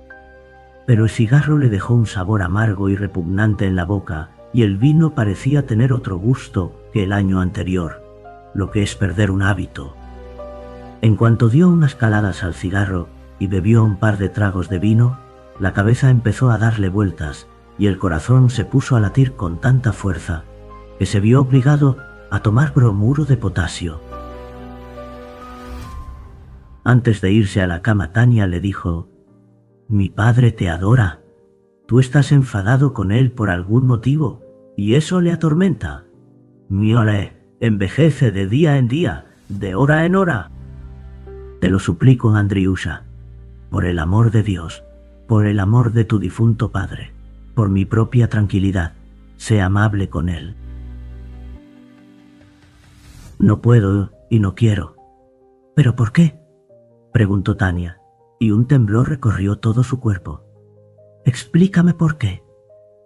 Speaker 2: Pero el cigarro le dejó un sabor amargo y repugnante en la boca, y el vino parecía tener otro gusto que el año anterior, lo que es perder un hábito. En cuanto dio unas caladas al cigarro y bebió un par de tragos de vino, la cabeza empezó a darle vueltas y el corazón se puso a latir con tanta fuerza que se vio obligado a tomar bromuro de potasio. Antes de irse a la cama, Tania le dijo: «Mi padre te adora. Tú estás enfadado con él por algún motivo y eso le atormenta. Miole, envejece de día en día, de hora en hora. Te lo suplico, Andriusha, por el amor de Dios, por el amor de tu difunto padre, por mi propia tranquilidad, sé amable con él». «No puedo y no quiero». «¿Pero por qué?», preguntó Tania, y un temblor recorrió todo su cuerpo. «Explícame por qué».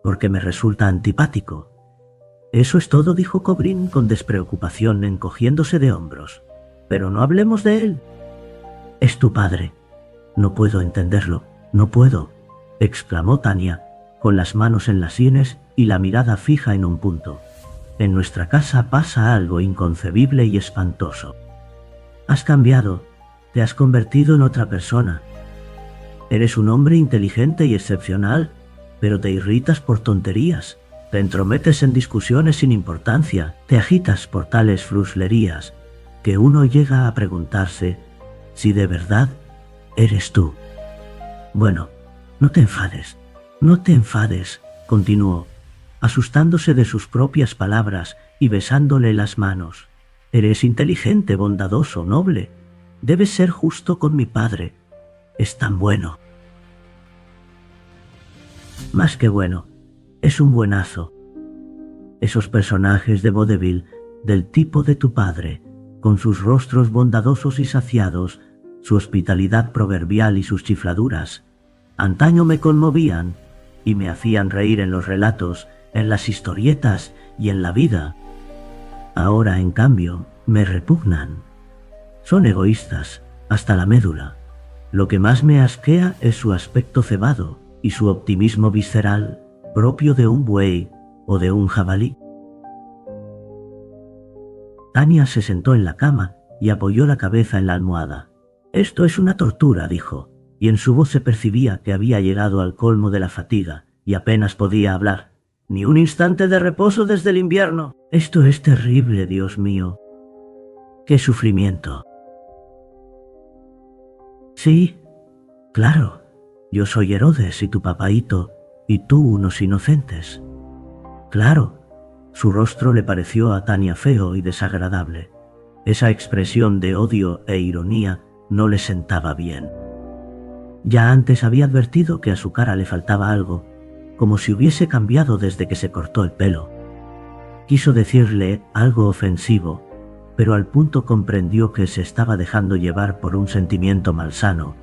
Speaker 2: «Porque me resulta antipático». «Eso es todo», dijo Kobrin con despreocupación, encogiéndose de hombros. «Pero no hablemos de él». «Es tu padre. No puedo entenderlo, no puedo», exclamó Tania, con las manos en las sienes y la mirada fija en un punto. «En nuestra casa pasa algo inconcebible y espantoso. Has cambiado, te has convertido en otra persona. Eres un hombre inteligente y excepcional, pero te irritas por tonterías, te entrometes en discusiones sin importancia, te agitas por tales fruslerías, que uno llega a preguntarse si de verdad eres tú. Bueno, no te enfades, continuó, asustándose de sus propias palabras y besándole las manos. Eres inteligente, bondadoso, noble. Debes ser justo con mi padre. Es tan bueno. Más que bueno, es un buenazo. Esos personajes de vodevil, del tipo de tu padre, con sus rostros bondadosos y saciados, su hospitalidad proverbial y sus chifladuras, antaño me conmovían y me hacían reír en los relatos, en las historietas y en la vida. Ahora, en cambio, me repugnan. Son egoístas, hasta la médula. Lo que más me asquea es su aspecto cebado y su optimismo visceral, propio de un buey o de un jabalí. Tania se sentó en la cama y apoyó la cabeza en la almohada. Esto es una tortura, dijo, y en su voz se percibía que había llegado al colmo de la fatiga y apenas podía hablar. Ni un instante de reposo desde el invierno. Esto es terrible, Dios mío. ¡Qué sufrimiento! Sí, claro, yo soy Herodes y tu papaíto, y tú unos inocentes. Claro, su rostro le pareció a Tania feo y desagradable. Esa expresión de odio e ironía no le sentaba bien. Ya antes había advertido que a su cara le faltaba algo, como si hubiese cambiado desde que se cortó el pelo. Quiso decirle algo ofensivo, pero al punto comprendió que se estaba dejando llevar por un sentimiento malsano.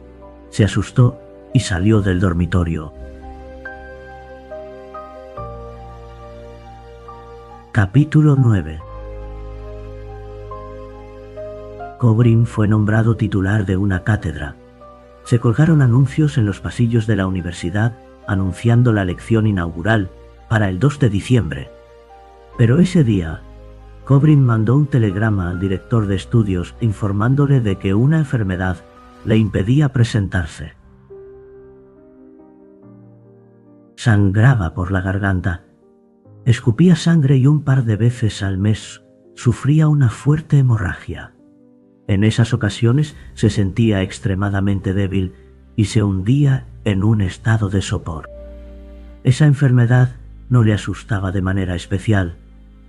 Speaker 2: Se asustó y salió del dormitorio. Capítulo 9. Kobrin fue nombrado titular de una cátedra. Se colgaron anuncios en los pasillos de la universidad anunciando la lección inaugural para el 2 de diciembre. Pero ese día, Kobrin mandó un telegrama al director de estudios informándole de que una enfermedad le impedía presentarse. Sangraba por la garganta. Escupía sangre y un par de veces al mes sufría una fuerte hemorragia. En esas ocasiones se sentía extremadamente débil y se hundía en un estado de sopor. Esa enfermedad no le asustaba de manera especial,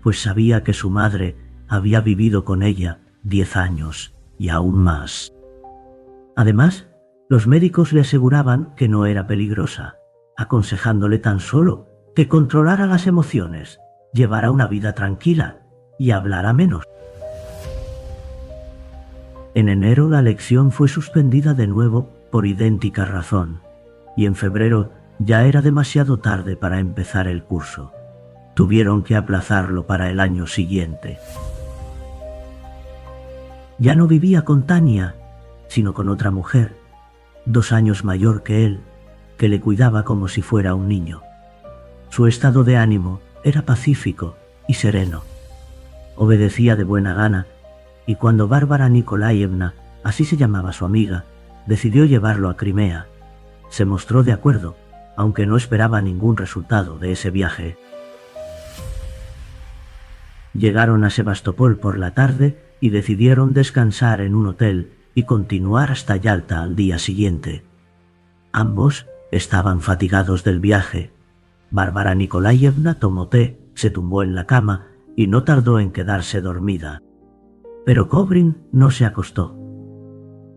Speaker 2: pues sabía que su madre había vivido con ella 10 años y aún más. Además, los médicos le aseguraban que no era peligrosa, aconsejándole tan solo que controlara las emociones, llevara una vida tranquila y hablara menos. En enero la lección fue suspendida de nuevo por idéntica razón, y en febrero ya era demasiado tarde para empezar el curso. Tuvieron que aplazarlo para el año siguiente. Ya no vivía con Tania, sino con otra mujer, 2 años mayor que él, que le cuidaba como si fuera un niño. Su estado de ánimo era pacífico y sereno. Obedecía de buena gana, y cuando Bárbara Nikolaevna, así se llamaba su amiga, decidió llevarlo a Crimea, se mostró de acuerdo, aunque no esperaba ningún resultado de ese viaje. Llegaron a Sebastopol por la tarde y decidieron descansar en un hotel y continuar hasta Yalta al día siguiente. Ambos estaban fatigados del viaje. Bárbara Nikolaevna tomó té, se tumbó en la cama y no tardó en quedarse dormida. Pero Kobrin no se acostó.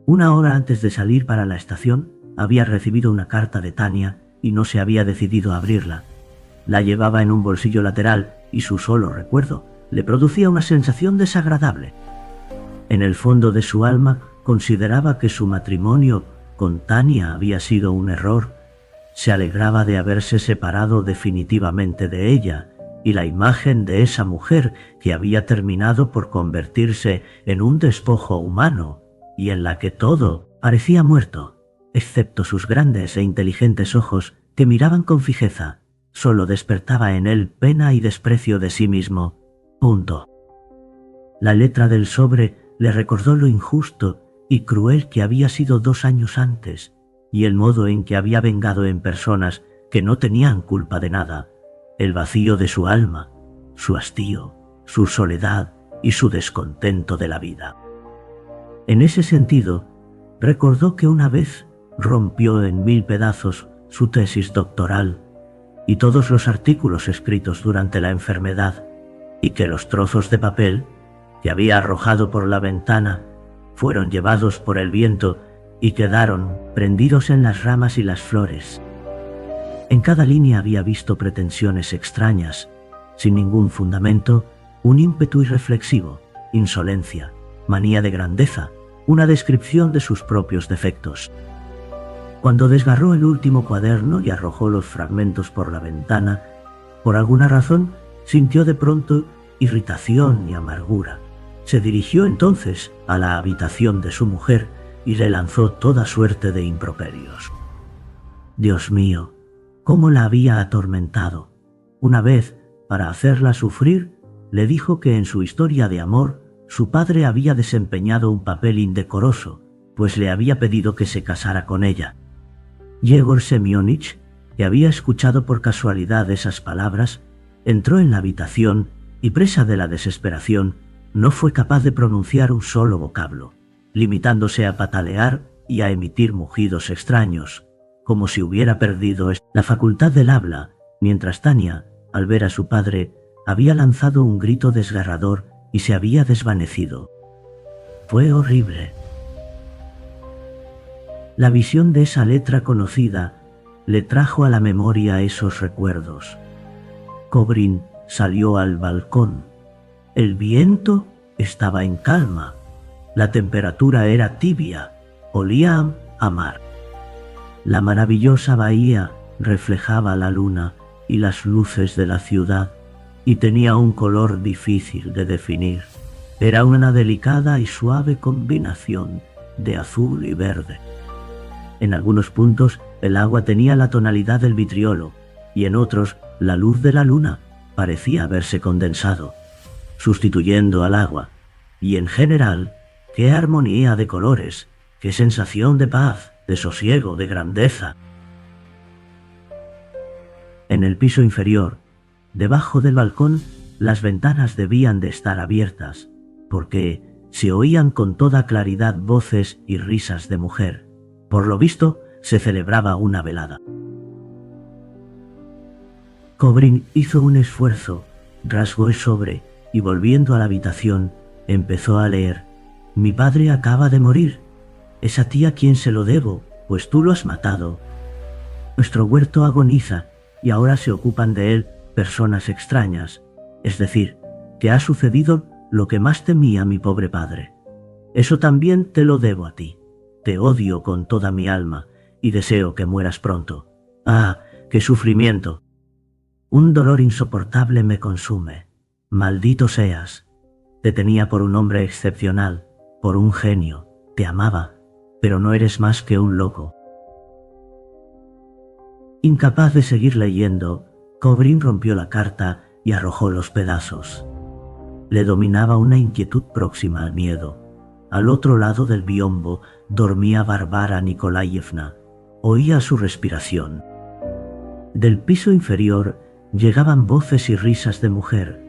Speaker 2: 1 hora antes de salir para la estación, había recibido una carta de Tania y no se había decidido a abrirla. La llevaba en un bolsillo lateral y su solo recuerdo le producía una sensación desagradable. En el fondo de su alma consideraba que su matrimonio con Tania había sido un error. Se alegraba de haberse separado definitivamente de ella, y la imagen de esa mujer que había terminado por convertirse en un despojo humano, y en la que todo parecía muerto, excepto sus grandes e inteligentes ojos que miraban con fijeza, solo despertaba en él pena y desprecio de sí mismo. Punto. La letra del sobre le recordó lo injusto y cruel que había sido 2 años antes, y el modo en que había vengado en personas que no tenían culpa de nada, el vacío de su alma, su hastío, su soledad y su descontento de la vida. En ese sentido, recordó que una vez rompió en 1000 pedazos su tesis doctoral y todos los artículos escritos durante la enfermedad, y que los trozos de papel que había arrojado por la ventana fueron llevados por el viento y quedaron prendidos en las ramas y las flores. En cada línea había visto pretensiones extrañas, sin ningún fundamento, un ímpetu irreflexivo, insolencia, manía de grandeza, una descripción de sus propios defectos. Cuando desgarró el último cuaderno y arrojó los fragmentos por la ventana, por alguna razón sintió de pronto irritación y amargura. Se dirigió entonces a la habitación de su mujer y le lanzó toda suerte de improperios. Dios mío, cómo la había atormentado. Una vez, para hacerla sufrir, le dijo que en su historia de amor su padre había desempeñado un papel indecoroso, pues le había pedido que se casara con ella. Yegor Semyonich, que había escuchado por casualidad esas palabras, entró en la habitación y, presa de la desesperación, no fue capaz de pronunciar un solo vocablo, limitándose a patalear y a emitir mugidos extraños, como si hubiera perdido la facultad del habla, mientras Tania, al ver a su padre, había lanzado un grito desgarrador y se había desvanecido. Fue horrible. La visión de esa letra conocida le trajo a la memoria esos recuerdos. Kobrin salió al balcón. El viento estaba en calma. La temperatura era tibia, olía a mar. La maravillosa bahía reflejaba la luna y las luces de la ciudad y tenía un color difícil de definir. Era una delicada y suave combinación de azul y verde. En algunos puntos el agua tenía la tonalidad del vitriolo y en otros la luz de la luna parecía haberse condensado, sustituyendo al agua. Y en general, qué armonía de colores, qué sensación de paz, de sosiego, de grandeza. En el piso inferior, debajo del balcón, las ventanas debían de estar abiertas, porque se oían con toda claridad voces y risas de mujer. Por lo visto, se celebraba una velada. Kobrin hizo un esfuerzo, rasgó el sobre y, volviendo a la habitación, empezó a leer. «Mi padre acaba de morir. Es a ti a quien se lo debo, pues tú lo has matado. Nuestro huerto agoniza y ahora se ocupan de él personas extrañas. Es decir, que ha sucedido lo que más temía mi pobre padre. Eso también te lo debo a ti. Te odio con toda mi alma y deseo que mueras pronto. ¡Ah, qué sufrimiento! Un dolor insoportable me consume. Maldito seas. Te tenía por un hombre excepcional, por un genio. Te amaba, pero no eres más que un loco». Incapaz de seguir leyendo, Kobrin rompió la carta y arrojó los pedazos. Le dominaba una inquietud próxima al miedo. Al otro lado del biombo dormía Varvara Nikolayevna. Oía su respiración. Del piso inferior llegaban voces y risas de mujer,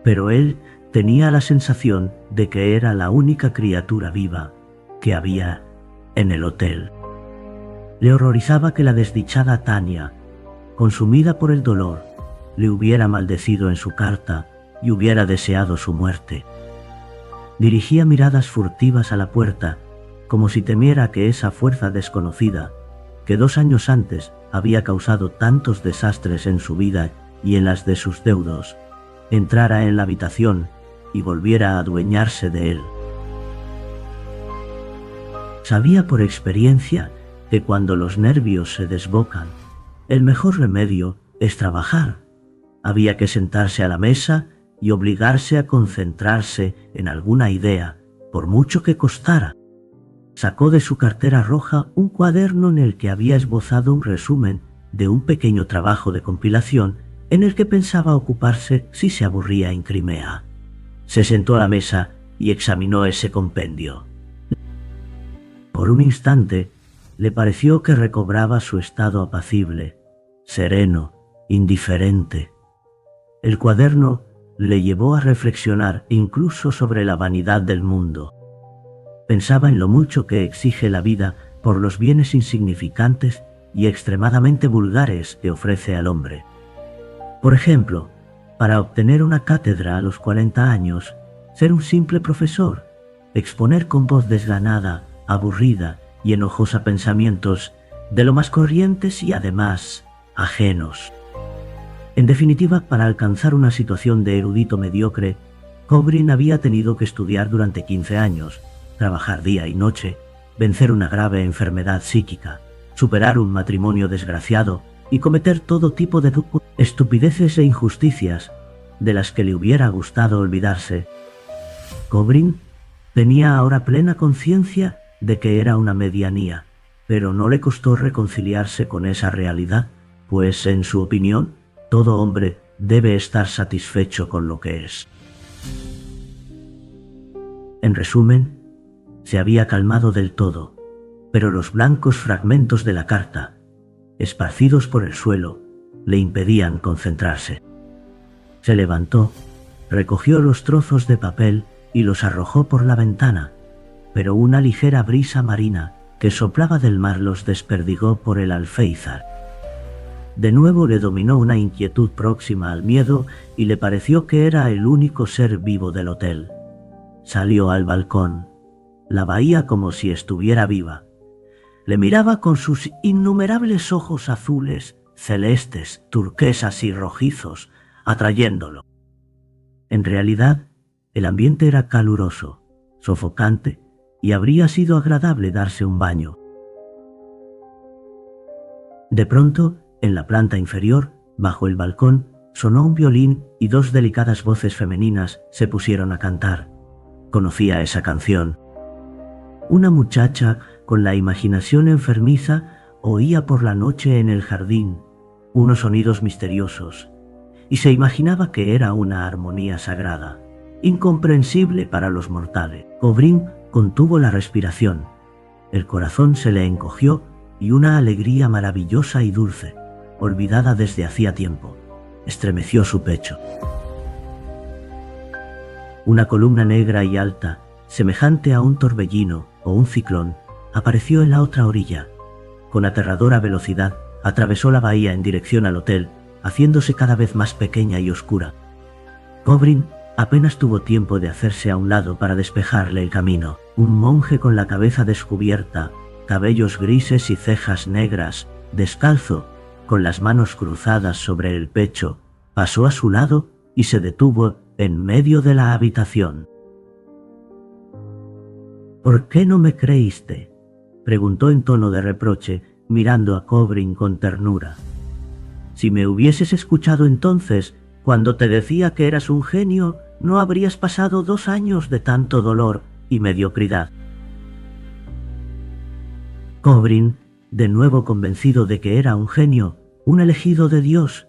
Speaker 2: pero él tenía la sensación de que era la única criatura viva que había en el hotel. Le horrorizaba que la desdichada Tania, consumida por el dolor, le hubiera maldecido en su carta y hubiera deseado su muerte. Dirigía miradas furtivas a la puerta, como si temiera que esa fuerza desconocida, que 2 años antes había causado tantos desastres en su vida y en las de sus deudos, entrara en la habitación y volviera a adueñarse de él. Sabía por experiencia que cuando los nervios se desbocan, el mejor remedio es trabajar. Había que sentarse a la mesa y obligarse a concentrarse en alguna idea, por mucho que costara. Sacó de su cartera roja un cuaderno en el que había esbozado un resumen de un pequeño trabajo de compilación en el que pensaba ocuparse si se aburría en Crimea. Se sentó a la mesa y examinó ese compendio. Por un instante le pareció que recobraba su estado apacible, sereno, indiferente. El cuaderno le llevó a reflexionar incluso sobre la vanidad del mundo. Pensaba en lo mucho que exige la vida por los bienes insignificantes y extremadamente vulgares que ofrece al hombre. Por ejemplo, para obtener una cátedra a los 40 años, ser un simple profesor, exponer con voz desganada, aburrida y enojosa pensamientos de lo más corrientes y además ajenos. En definitiva, para alcanzar una situación de erudito mediocre, Kobrin había tenido que estudiar durante 15 años, trabajar día y noche, vencer una grave enfermedad psíquica, superar un matrimonio desgraciado y cometer todo tipo de estupideces e injusticias de las que le hubiera gustado olvidarse. Kobrin tenía ahora plena conciencia de que era una medianía, pero no le costó reconciliarse con esa realidad, pues en su opinión, todo hombre debe estar satisfecho con lo que es. En resumen, se había calmado del todo, pero los blancos fragmentos de la carta, esparcidos por el suelo, le impedían concentrarse. Se levantó, recogió los trozos de papel y los arrojó por la ventana, pero una ligera brisa marina que soplaba del mar los desperdigó por el alféizar. De nuevo le dominó una inquietud próxima al miedo y le pareció que era el único ser vivo del hotel. Salió al balcón. La veía como si estuviera viva. Le miraba con sus innumerables ojos azules, celestes, turquesas y rojizos, atrayéndolo. En realidad, el ambiente era caluroso, sofocante, y habría sido agradable darse un baño. De pronto, en la planta inferior, bajo el balcón, sonó un violín y dos delicadas voces femeninas se pusieron a cantar. Conocía esa canción. Una muchacha con la imaginación enfermiza oía por la noche en el jardín unos sonidos misteriosos y se imaginaba que era una armonía sagrada, incomprensible para los mortales. Kobrin contuvo la respiración. El corazón se le encogió y una alegría maravillosa y dulce, olvidada desde hacía tiempo, estremeció su pecho. Una columna negra y alta, semejante a un torbellino o un ciclón, apareció en la otra orilla. Con aterradora velocidad, atravesó la bahía en dirección al hotel, haciéndose cada vez más pequeña y oscura. Kobrin apenas tuvo tiempo de hacerse a un lado para despejarle el camino. Un monje con la cabeza descubierta, cabellos grises y cejas negras, descalzo, con las manos cruzadas sobre el pecho, pasó a su lado y se detuvo en medio de la habitación. «¿Por qué no me creíste?», preguntó en tono de reproche, mirando a Kobrin con ternura. «Si me hubieses escuchado entonces, cuando te decía que eras un genio, no habrías pasado 2 años de tanto dolor y mediocridad». Kobrin, de nuevo convencido de que era un genio, un elegido de Dios,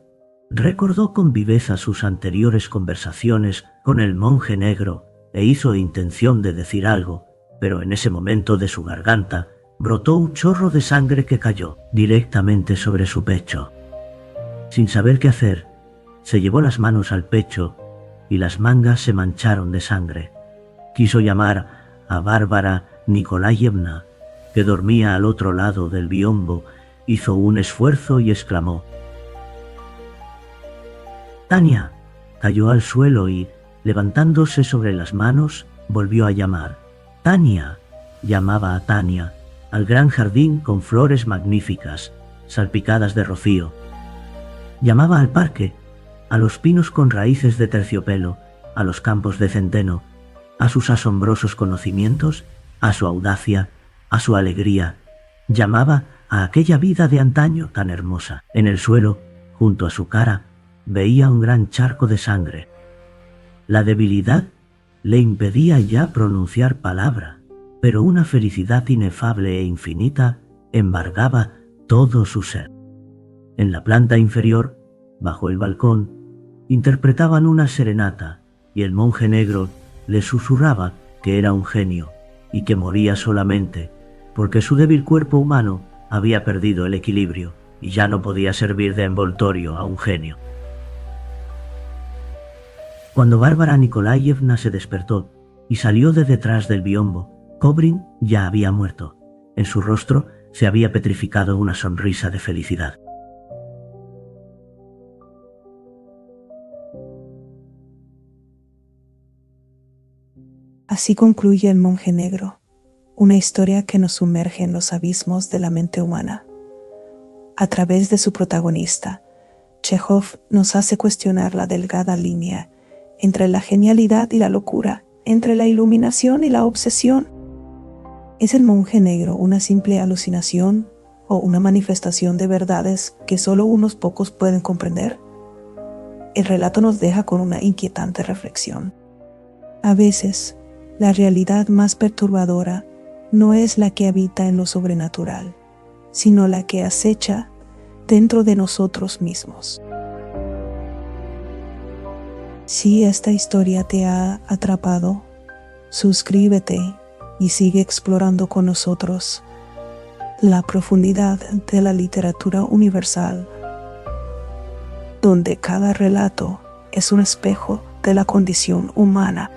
Speaker 2: recordó con viveza sus anteriores conversaciones con el monje negro e hizo intención de decir algo, pero en ese momento de su garganta brotó un chorro de sangre que cayó directamente sobre su pecho. Sin saber qué hacer, se llevó las manos al pecho y las mangas se mancharon de sangre. Quiso llamar a Bárbara Nikolayevna, que dormía al otro lado del biombo, hizo un esfuerzo y exclamó: «Tania». Cayó al suelo y, levantándose sobre las manos, volvió a llamar. «Tania». Llamaba a Tania, al gran jardín con flores magníficas, salpicadas de rocío. Llamaba al parque, a los pinos con raíces de terciopelo, a los campos de centeno, a sus asombrosos conocimientos, a su audacia, a su alegría. Llamaba a aquella vida de antaño tan hermosa. En el suelo, junto a su cara, veía un gran charco de sangre. La debilidad le impedía ya pronunciar palabra, pero una felicidad inefable e infinita embargaba todo su ser. En la planta inferior, bajo el balcón, interpretaban una serenata y el monje negro le susurraba que era un genio y que moría solamente porque su débil cuerpo humano había perdido el equilibrio y ya no podía servir de envoltorio a un genio. Cuando Bárbara Nikolayevna se despertó y salió de detrás del biombo, Kobrin ya había muerto. En su rostro se había petrificado una sonrisa de felicidad.
Speaker 3: Así concluye El monje negro, una historia que nos sumerge en los abismos de la mente humana. A través de su protagonista, Chejov nos hace cuestionar la delgada línea entre la genialidad y la locura, entre la iluminación y la obsesión. ¿Es el monje negro una simple alucinación o una manifestación de verdades que solo unos pocos pueden comprender? El relato nos deja con una inquietante reflexión. A veces, la realidad más perturbadora no es la que habita en lo sobrenatural, sino la que acecha dentro de nosotros mismos. Si esta historia te ha atrapado, suscríbete y sigue explorando con nosotros la profundidad de la literatura universal, donde cada relato es un espejo de la condición humana.